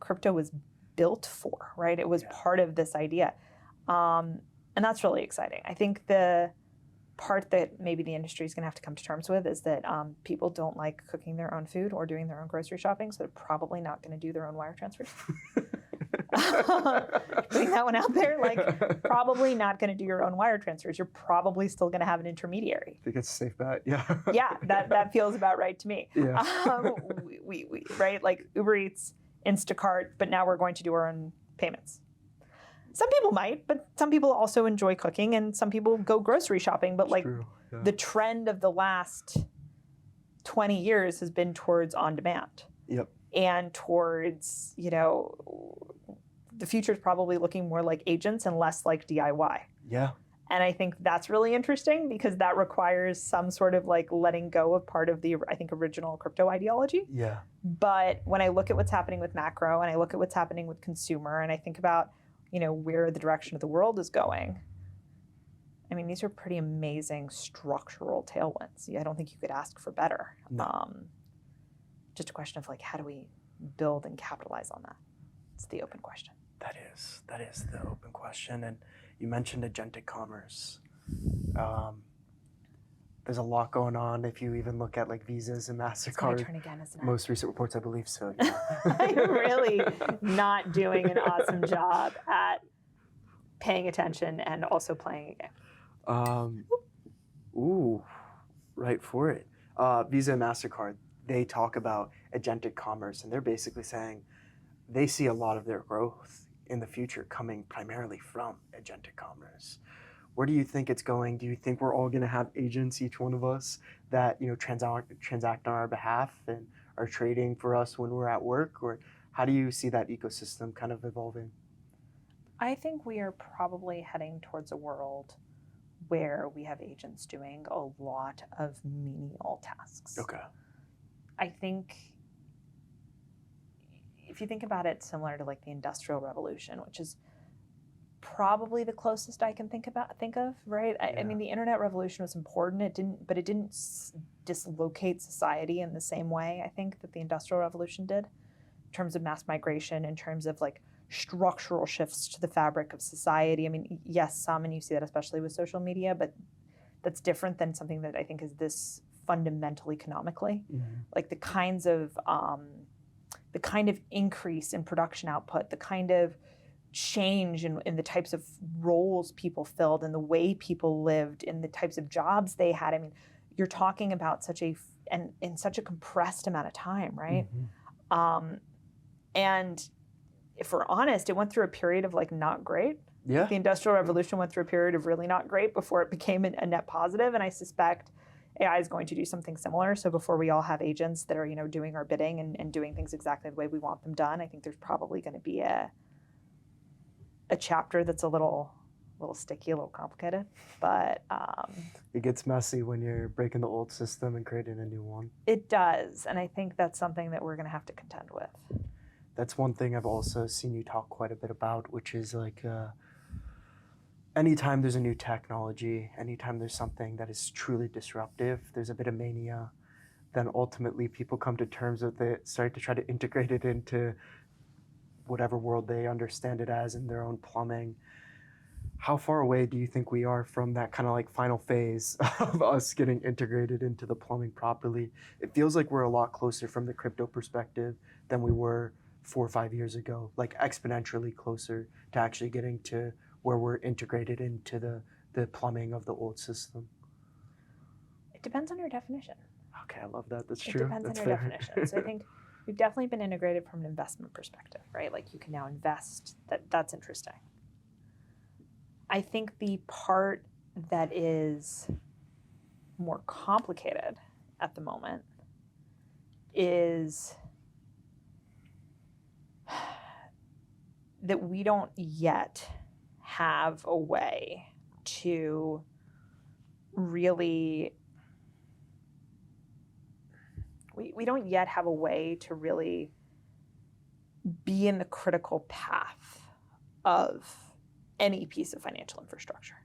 crypto was built for, right? It was part of this idea. And that's really exciting. I think the part that maybe the industry is going to have to come to terms with is that people don't like cooking their own food or doing their own grocery shopping, so they're probably not going to do their own wire transfers. Putting that one out there, like, probably not going to do your own wire transfers. You're probably still going to have an intermediary. I think it's a safe bet. Yeah. Yeah, that feels about right to me. Yeah. We right, like Uber Eats, Instacart, but now we're going to do our own payments. Some people might, but some people also enjoy cooking, and some people go grocery shopping. But like, the trend of the last 20 years has been towards on-demand. Yep. And towards, the future is probably looking more like agents and less like DIY. Yeah. And I think that's really interesting because that requires some sort of like letting go of part of the, I think, original crypto ideology. Yeah. But when I look at what's happening with macro and I look at what's happening with consumer and I think about, where the direction of the world is going, I mean, these are pretty amazing structural tailwinds. I don't think you could ask for better. No. Just a question of like, how do we build and capitalize on that? It's the open question. That is the open question. And you mentioned agentic commerce. There's a lot going on if you even look at like Visas and MasterCard. It's my turn again, isn't it? Most recent reports, I believe so. Yeah. I'm really not doing an awesome job at paying attention and also playing a game. Right for it. Visa and MasterCard, they talk about agentic commerce, and they're basically saying they see a lot of their growth in the future coming primarily from agentic commerce. Where do you think it's going? Do you think we're all going to have agents, each one of us, that transact on our behalf and are trading for us when we're at work? Or how do you see that ecosystem kind of evolving? I think we are probably heading towards a world where we have agents doing a lot of menial tasks. Okay. I think if you think about it similar to like the Industrial Revolution, which is probably the closest I can think of, right? I mean, the internet revolution was important. It didn't dislocate society in the same way, I think, that the Industrial Revolution did, in terms of mass migration, in terms of like structural shifts to the fabric of society. I mean, yes, and you see that especially with social media, but that's different than something that I think is this fundamental economically. Mm-hmm. Like the kind of increase in production output, the kind of change in the types of roles people filled and the way people lived, in the types of jobs they had. I mean, you're talking about in such a compressed amount of time, right? Mm-hmm. And if we're honest, it went through a period of like not great. Yeah. The Industrial Revolution went through a period of really not great before it became a net positive. And I suspect AI is going to do something similar. So before we all have agents that are, doing our bidding and doing things exactly the way we want them done, I think there's probably going to be a chapter that's a little sticky, a little complicated, but it gets messy when you're breaking the old system and creating a new one. It does, and I think that's something that we're going to have to contend with. That's one thing I've also seen you talk quite a bit about, which is like anytime there's a new technology, anytime there's something that is truly disruptive, there's a bit of mania. Then ultimately people come to terms with it, start to try to integrate it into whatever world they understand it as in their own plumbing. How far away do you think we are from that kind of like final phase of us getting integrated into the plumbing properly? It feels like we're a lot closer from the crypto perspective than we were 4 or 5 years ago, like exponentially closer to actually getting to where we're integrated into the plumbing of the old system. It depends on your definition. Okay, I love that. That's It true. depends That's on your fair. definition. So I think we've definitely been integrated from an investment perspective, right? Like you can now invest. That's interesting. I think the part that is more complicated at the moment is that we don't yet have a way to really we don't yet have a way to really be in the critical path of any piece of financial infrastructure,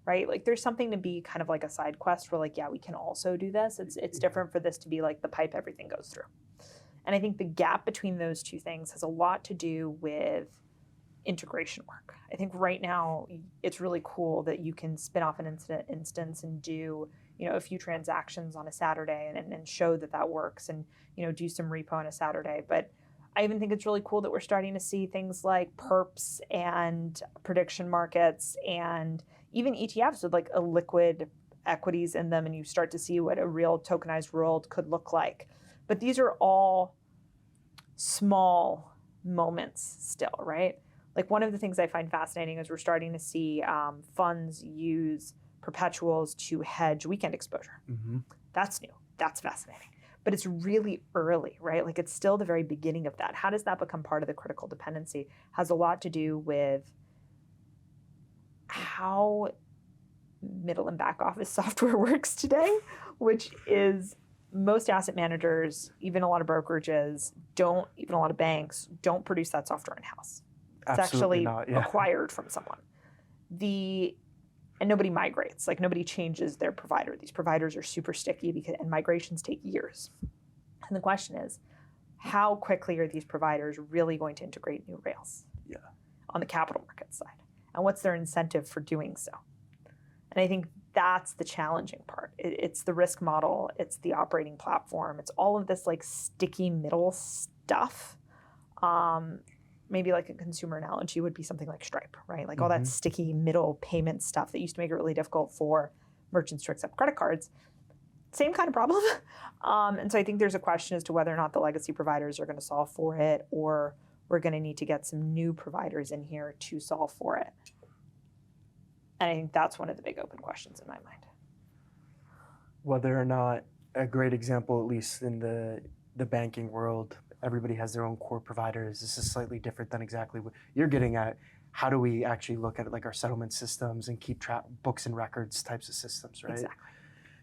right? Like there's something to be kind of like a side quest where like, yeah, we can also do this. It's different for this to be like the pipe everything goes through. And I think the gap between those two things has a lot to do with integration work. I think right now it's really cool that you can spin off an instance and do, a few transactions on a Saturday and show that works and, do some repo on a Saturday. But I even think it's really cool that we're starting to see things like perps and prediction markets and even ETFs with like a liquid equities in them, and you start to see what a real tokenized world could look like. But these are all small moments still, right? Like one of the things I find fascinating is we're starting to see funds use perpetuals to hedge weekend exposure. Mm-hmm. That's new. That's fascinating. But it's really early, right? Like it's still the very beginning of that. How does that become part of the critical dependency? Has a lot to do with how middle and back office software works today, which is most asset managers, even a lot of brokerages, even a lot of banks, don't produce that software in-house. It's Absolutely actually not, yeah. acquired from someone. And nobody migrates. Like nobody changes their provider. These providers are super sticky and migrations take years. And the question is, how quickly are these providers really going to integrate new rails on the capital market side? And what's their incentive for doing so? And I think that's the challenging part. It's the risk model. It's the operating platform. It's all of this like sticky middle stuff. Maybe like a consumer analogy would be something like Stripe, right? Like all that sticky middle payment stuff that used to make it really difficult for merchants to accept credit cards. Same kind of problem. And so I think there's a question as to whether or not the legacy providers are going to solve for it, or we're going to need to get some new providers in here to solve for it. And I think that's one of the big open questions in my mind. Whether or not, a great example, at least in the banking world, everybody has their own core providers. This is slightly different than exactly what you're getting at. How do we actually look at it, like our settlement systems and keep track books and records types of systems, right? Exactly.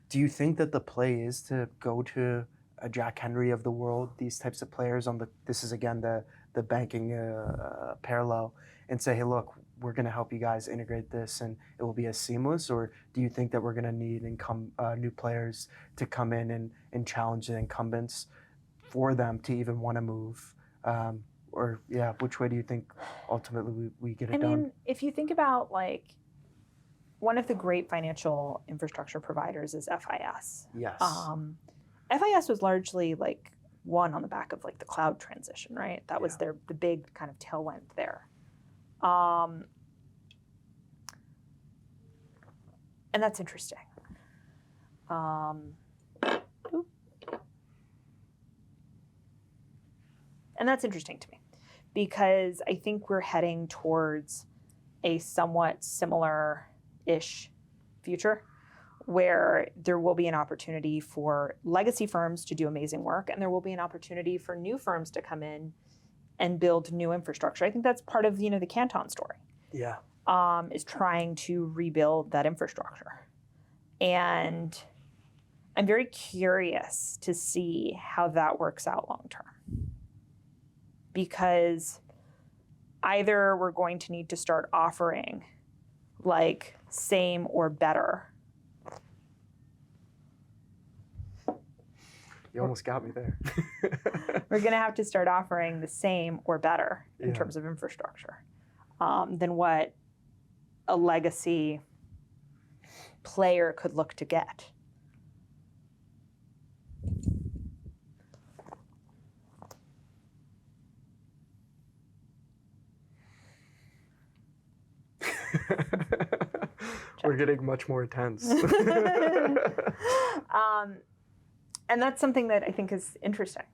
Do you think that the play is to go to a Jack Henry of the world, these types of players this is again the banking parallel, and say, hey, look, we're going to help you guys integrate this and it will be as seamless? Or do you think that we're going to need new players to come in and challenge the incumbents for them to even want to move? Which way do you think ultimately we get it done? I mean, if you think about like one of the great financial infrastructure providers is FIS. Yes. FIS was largely like one on the back of like the cloud transition, right? That was the big kind of tailwind there. And that's interesting. And that's interesting to me because I think we're heading towards a somewhat similar-ish future where there will be an opportunity for legacy firms to do amazing work, and there will be an opportunity for new firms to come in and build new infrastructure. I think that's part of the Canton story. Yeah. Is trying to rebuild that infrastructure. And I'm very curious to see how that works out long term. because either we're going to need to start offering like same or better. You almost got me there. We're going to have to start offering the same or better in Yeah. terms of infrastructure than what a legacy player could look to get. We're getting much more tense. And that's something that I think is interesting.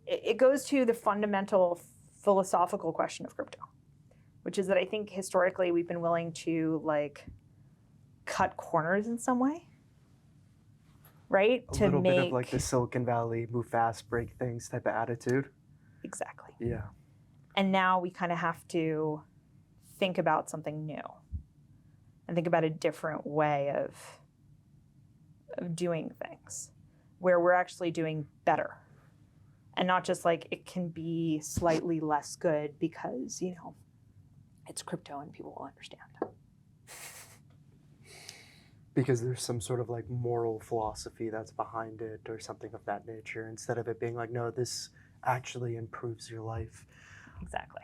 It goes to the fundamental philosophical question of crypto, which is that I think historically we've been willing to like cut corners in some way, right? A little bit of like the Silicon Valley move fast, break things type of attitude. Exactly. Yeah. And now we kind of have to think about something new and think about a different way of doing things where we're actually doing better. And not just like it can be slightly less good because, you know, it's crypto and people will understand. Because there's some sort of like moral philosophy that's behind it or something of that nature, instead of it being like, no, this actually improves your life. Exactly.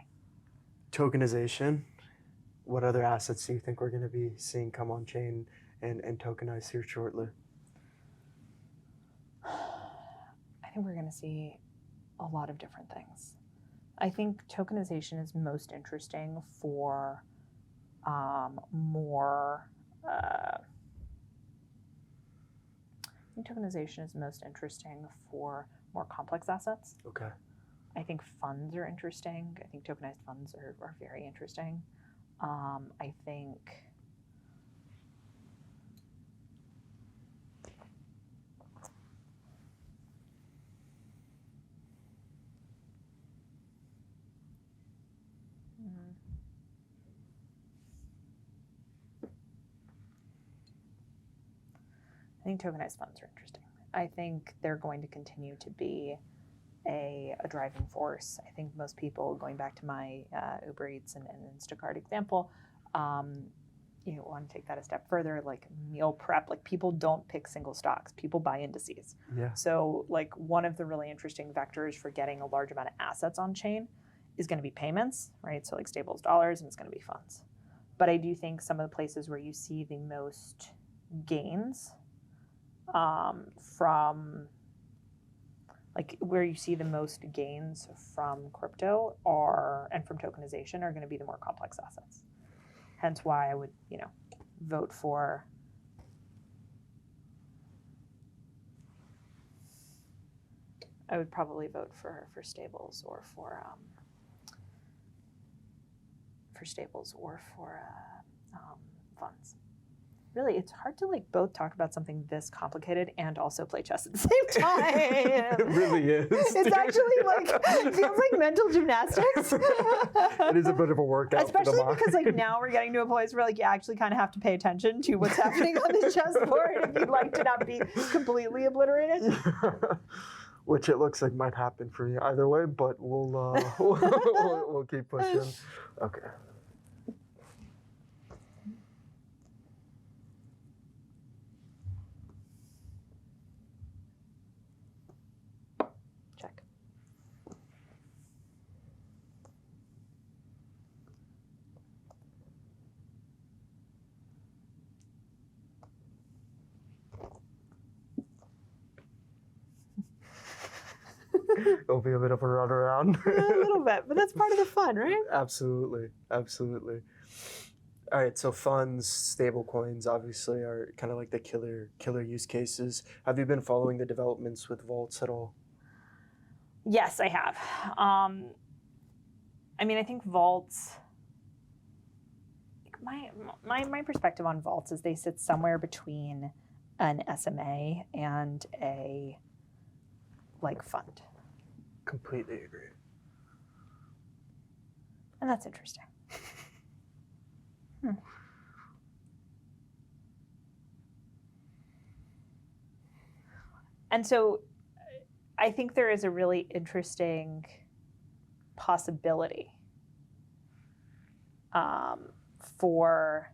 Tokenization. What other assets do you think we're going to be seeing come on chain and tokenize here shortly? I think we're going to see a lot of different things. I think tokenization is most interesting for more. I think tokenization is most interesting for more complex assets. Okay. I think funds are interesting. I think tokenized funds are very interesting. I think tokenized funds are interesting. I think they're going to continue to be a driving force. I think most people, going back to my Uber Eats and Instacart example, you want to take that a step further, like meal prep. Like people don't pick single stocks, people buy indices. Yeah. So like one of the really interesting vectors for getting a large amount of assets on chain is going to be payments, right? So like stables dollars, and it's going to be funds. But I do think some of the places where you see the most gains from like where you see the most gains from crypto and from tokenization are going to be the more complex assets. Hence why I would, you know, vote for I would probably vote for stables or for funds. Really, it's hard to like both talk about something this complicated and also play chess at the same time. It really is. It's actually like it feels like mental gymnastics. It is a bit of a workout, especially for the mind. because like now we're getting to a place where like you actually kind of have to pay attention to what's happening on the chessboard if you'd like to not be completely obliterated. Which it looks like might happen for you either way, but we'll we'll keep pushing. Okay. Check. It'll be a bit of a run around. A little bit, but that's part of the fun, right? Absolutely, absolutely. All right, so funds, stable coins, obviously are kind of like the killer use cases. Have you been following the developments with vaults at all? Yes, I have. I mean, I think vaults. My perspective on vaults is they sit somewhere between an SMA and a like fund. Completely agree. And that's interesting. And so I think there is a really interesting possibility for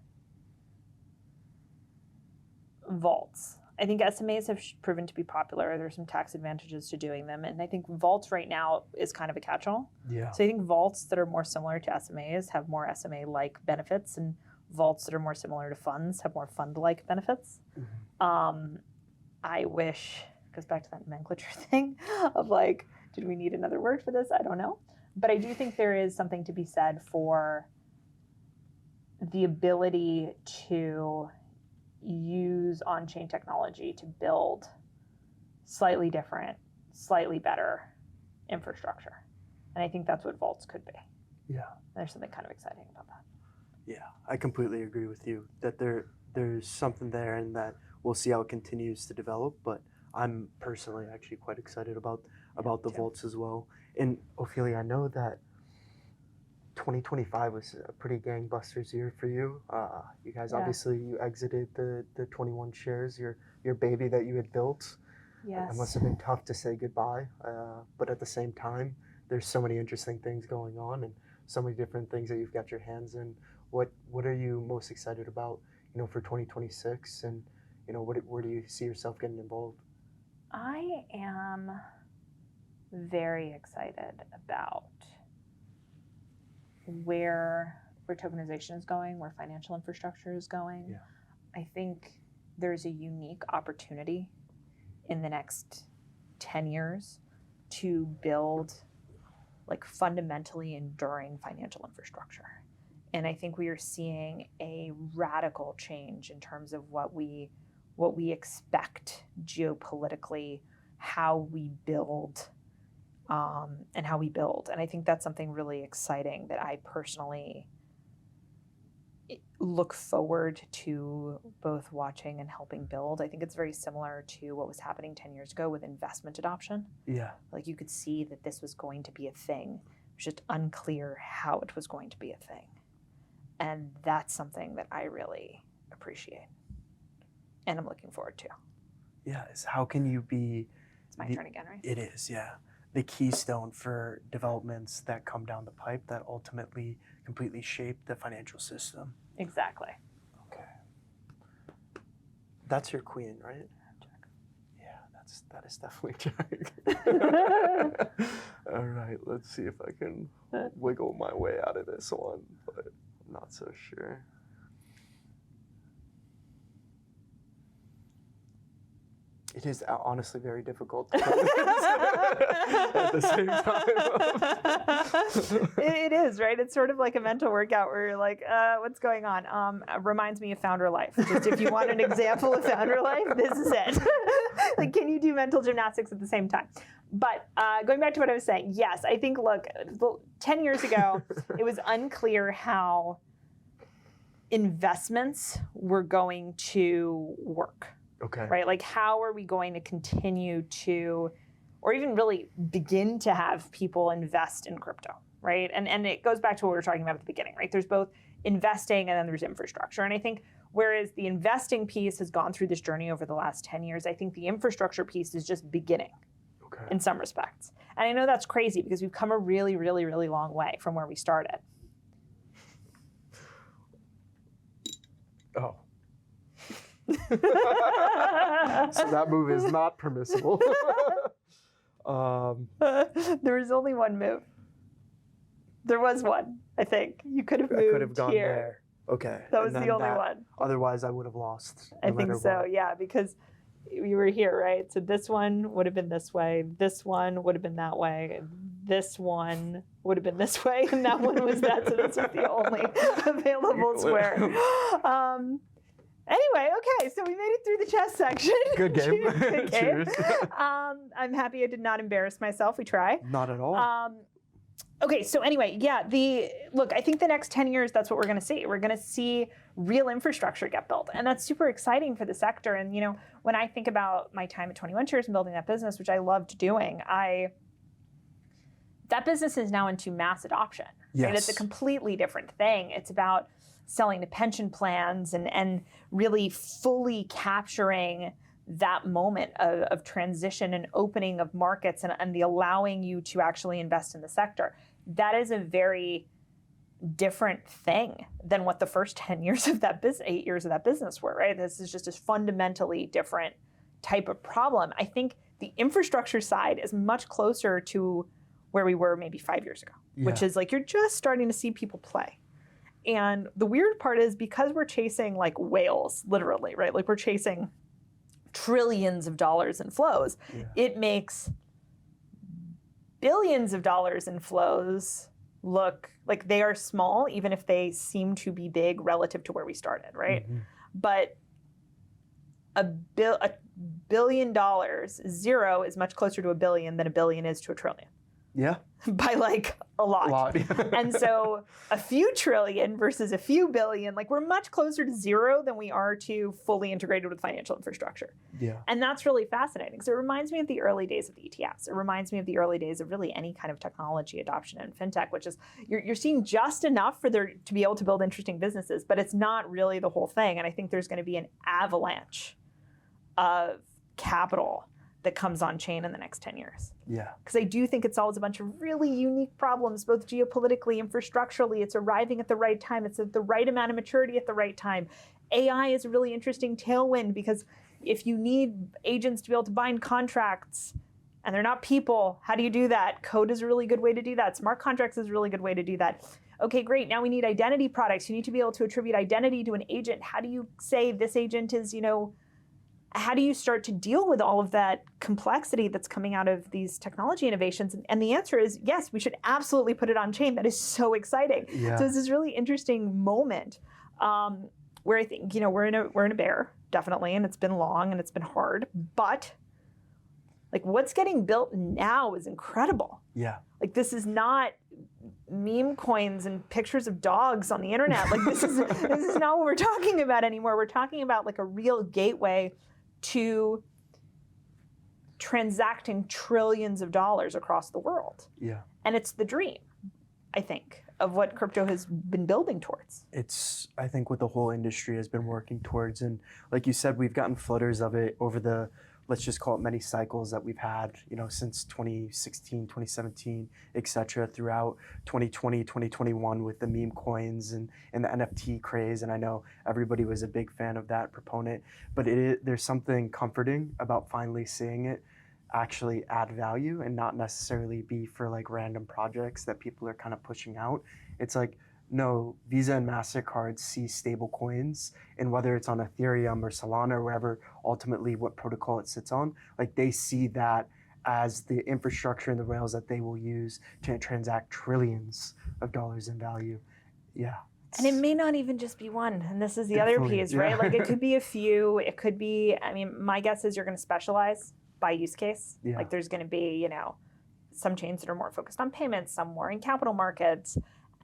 vaults. I think SMAs have proven to be popular. There's some tax advantages to doing them. And I think vaults right now is kind of a catch-all. Yeah. So I think vaults that are more similar to SMAs have more SMA-like benefits, and vaults that are more similar to funds have more fund-like benefits. Mm-hmm. I wish, goes back to that nomenclature thing of like, did we need another word for this? I don't know. But I do think there is something to be said for the ability to use on-chain technology to build slightly different, slightly better infrastructure. And I think that's what vaults could be. Yeah. There's something kind of exciting about that. Yeah, I completely agree with you that there's something there, and that we'll see how it continues to develop. But I'm personally actually quite excited about the vaults as well. And Ophelia, I know that 2025 was a pretty gangbusters year for you. You guys obviously you exited the 21Shares, your baby that you had built. Yes. It must have been tough to say goodbye, but at the same time, there's so many interesting things going on and so many different things that you've got your hands in. What are you most excited about, for 2026, and where do you see yourself getting involved? I am very excited about where tokenization is going, where financial infrastructure is going. Yeah. I think there's a unique opportunity in the next 10 years to build like fundamentally enduring financial infrastructure. And I think we are seeing a radical change in terms of what we expect geopolitically, how we build, and how we build. And I think that's something really exciting that I personally look forward to both watching and helping build. I think it's very similar to what was happening 10 years ago with investment adoption. Yeah. Like you could see that this was going to be a thing. It was just unclear how it was going to be a thing. And that's something that I really appreciate and I'm looking forward to. Yes. How can you be... It's my turn again, right? It is, yeah. The keystone for developments that come down the pipe that ultimately completely shape the financial system. Exactly. Okay. That's your queen, right? Jack. Yeah, that is definitely Jack. All right, let's see if I can wiggle my way out of this one, but I'm not so sure. It is honestly very difficult to play this at the same time. It is, right? It's sort of like a mental workout where you're like, what's going on? Reminds me of Founder Life. Just if you want an example of Founder Life, this is it. Like, can you do mental gymnastics at the same time? But going back to what I was saying, yes, I think, look, 10 years ago, it was unclear how investments were going to work. Okay. Right? Like, how are we going to continue to, or even really begin to have people invest in crypto, right? And it goes back to what we were talking about at the beginning, right? There's both investing and then there's infrastructure. And I think whereas the investing piece has gone through this journey over the last 10 years, I think the infrastructure piece is just beginning in some respects. And I know that's crazy because we've come a really, really, really long way from where we started. Oh. So that move is not permissible. There was only one move. There was one, I think. You could have moved I could have gone here. there. Okay. That was the only one. Otherwise, I would have lost. I think so, yeah, because you were here, right? So this one would have been this way. This one would have been that way. This one would have been this way, and that one was that. So this was the only available square. Anyway, okay, so we made it through the chess section. Good game. Good game. Cheers. I'm happy I did not embarrass myself. We try. Not at all. Okay, so anyway, yeah, I think the next 10 years, that's what we're going to see. We're going to see real infrastructure get built. And that's super exciting for the sector. And, when I think about my time at 21Shares and building that business, which I loved doing, that business is now into mass adoption. Yes. Right? It's a completely different thing. It's about selling to pension plans and really fully capturing that moment of transition and opening of markets and the allowing you to actually invest in the sector. that is a very different thing than what the first 10 years of that business, 8 years of that business were, right? This is just a fundamentally different type of problem. I think the infrastructure side is much closer to where we were maybe 5 years ago, which is like, you're just starting to see people play. And the weird part is, because we're chasing like whales, literally, right? Like, we're chasing trillions of dollars in flows. It makes billions of dollars in flows look like they are small, even if they seem to be big relative to where we started, right? But $1 billion, zero, is much closer to a billion than a billion is to a trillion. Yeah. By like a lot. And so a few trillion versus a few billion, like, we're much closer to zero than we are to fully integrated with financial infrastructure. Yeah. And that's really fascinating, because it reminds me of the early days of the ETFs. It reminds me of the early days of really any kind of technology adoption in fintech, which is you're seeing just enough for there to be able to build interesting businesses, but it's not really the whole thing. And I think there's going to be an avalanche of capital that comes on chain in the next 10 years. Yeah. Because I do think it solves a bunch of really unique problems, both geopolitically, infrastructurally. It's arriving at the right time. It's at the right amount of maturity at the right time. AI is a really interesting tailwind, because if you need agents to be able to bind contracts and they're not people, how do you do that? Code is a really good way to do that. Smart contracts is a really good way to do that. Okay, great. Now we need identity products. You need to be able to attribute identity to an agent. How do you say this agent is, how do you start to deal with all of that complexity that's coming out of these technology innovations? And the answer is yes, we should absolutely put it on chain. That is so exciting. Yeah. So it's this really interesting moment where I think, we're in a bear, definitely, and it's been long and it's been hard, but like, what's getting built now is incredible. Yeah. Like, this is not meme coins and pictures of dogs on the internet. Like, this is not what we're talking about anymore. We're talking about like a real gateway to transacting trillions of dollars across the world. Yeah. And it's the dream, I think, of what crypto has been building towards. It's, I think, what the whole industry has been working towards. And like you said, we've gotten flutters of it over the, let's just call it, many cycles that we've had, since 2016, 2017, et cetera, throughout 2020, 2021 with the meme coins and the NFT craze. And I know everybody was a big fan of that proponent, but there's something comforting about finally seeing it actually add value and not necessarily be for like random projects that people are kind of pushing out. It's like, no, Visa and MasterCard see stable coins, and whether it's on Ethereum or Solana or wherever, ultimately what protocol it sits on, like, they see that as the infrastructure and the rails that they will use to transact trillions of dollars in value. Yeah. And it may not even just be one. And this is the other piece, right? Yeah. Like, it could be a few. It could be, my guess is you're going to specialize by use case. Yeah. Like, there's going to be, some chains that are more focused on payments, some more in capital markets.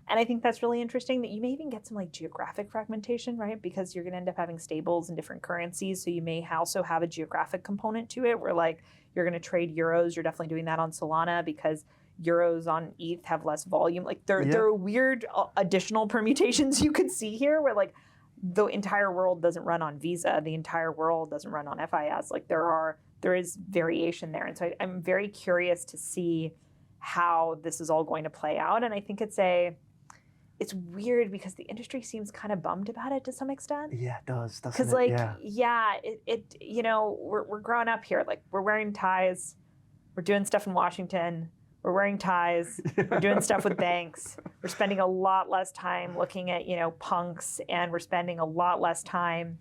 And I think that's really interesting, that you may even get some like geographic fragmentation, right? Because you're going to end up having stables in different currencies. So you may also have a geographic component to it, where like you're going to trade euros. You're definitely doing that on Solana because euros on ETH have less volume. Like, there are weird additional permutations you could see here, where like the entire world doesn't run on Visa. The entire world doesn't run on FIS. Like, there is variation there. And so I'm very curious to see how this is all going to play out. And I think it's weird because the industry seems kind of bummed about it to some extent. Yeah, it does. Because we're growing up here. Like, we're wearing ties, we're doing stuff in Washington, we're wearing ties, we're doing stuff with banks. We're spending a lot less time looking at, punks, and we're spending a lot less time,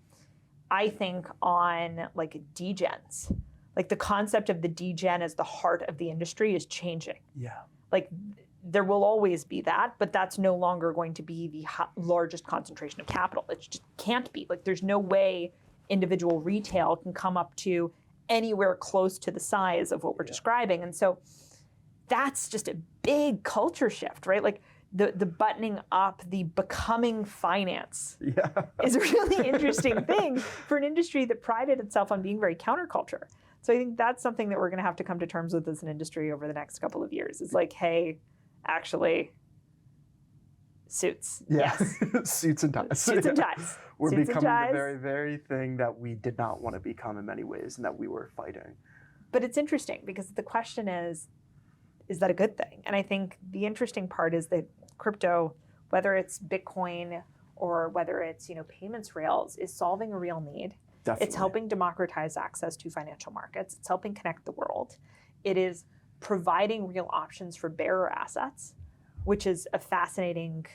I think, on like degens. Like, the concept of the degen as the heart of the industry is changing. Yeah. Like, there will always be that, but that's no longer going to be the largest concentration of capital. It just can't be. Like, there's no way individual retail can come up to anywhere close to the size of what we're describing. And so that's just a big culture shift, right? Like, the buttoning up, the becoming finance is a really interesting thing for an industry that prided itself on being very counterculture. So I think that's something that we're going to have to come to terms with as an industry over the next couple of years. It's like, hey, actually, suits. Yeah. Yes. Suits and ties. Suits and ties. We're Suits becoming and ties. the very, very thing that we did not want to become in many ways and that we were fighting. But it's interesting because the question is is that a good thing? And I think the interesting part is that crypto, whether it's Bitcoin or whether it's, payments rails, is solving a real need. Definitely. It's helping democratize access to financial markets. It's helping connect the world. It is providing real options for bearer assets, which is a fascinating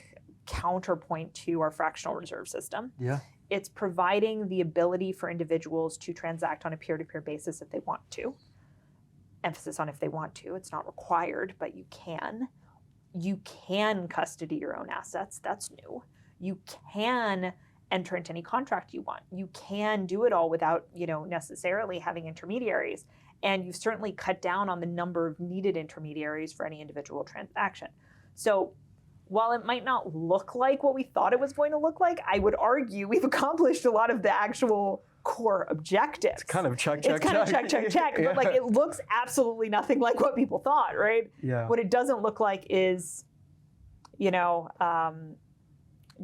counterpoint to our fractional reserve system. Yeah. It's providing the ability for individuals to transact on a peer-to-peer basis if they want to. Emphasis on if they want to. It's not required, but you can. You can custody your own assets. That's new. You can enter into any contract you want. You can do it all without, necessarily having intermediaries. And you've certainly cut down on the number of needed intermediaries for any individual transaction. So while it might not look like what we thought it was going to look like, I would argue we've accomplished a lot of the actual core objectives. It's kind of check. But it looks absolutely nothing like what people thought, right? Yeah. What it doesn't look like is, do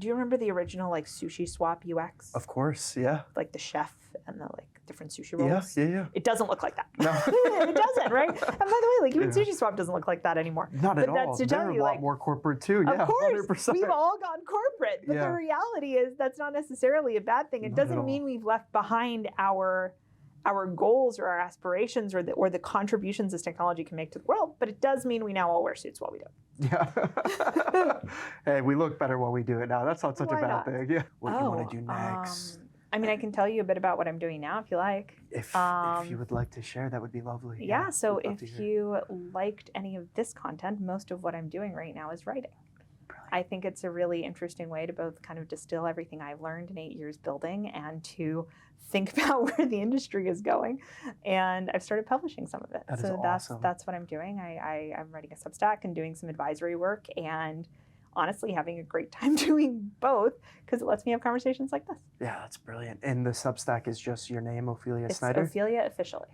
you remember the original sushi swap UX? Of course, yeah. Like the chef and the different sushi rolls? Yeah. It doesn't look like that. No. It doesn't, right? And by the way, even Sushi Swap doesn't look like that anymore. Not at all. That's to They're tell you, a lot more corporate too. Yeah, of course, 100%. we've all gone corporate. But Yeah. the reality is that's not necessarily a bad thing. It Not at doesn't all. mean we've left behind our goals or our aspirations or the contributions this technology can make to the world, but it does mean we now all wear suits while we do it. Yeah. Hey, we look better while we do it now. That's not such Why a bad not? thing. Yeah. What do you want to do next? I can tell you a bit about what I'm doing now if you like. If you would like to share, that would be lovely. Yeah, so we'd love to if hear. you liked any of this content, most of what I'm doing right now is writing. Brilliant. I think it's a really interesting way to both kind of distill everything I've learned in 8 years building and to think about where the industry is going. And I've started publishing some of it. That is so awesome. that's what I'm doing. I'm writing a Substack and doing some advisory work and honestly having a great time doing both because it lets me have conversations like this. Yeah, that's brilliant. And the Substack is just your name, Ophelia It's Snyder? Ophelia officially.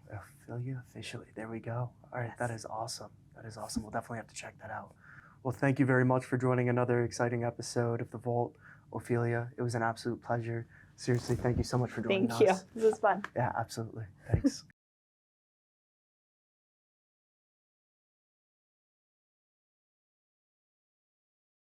Ophelia officially. There we go. All right, Yes. That is awesome. That is awesome. We'll definitely have to check that out. Well, thank you very much for joining another exciting episode of The Vault, Ophelia. It was an absolute pleasure. Seriously, thank you so much for joining us. Thank you. This was fun. Yeah, absolutely. Thanks.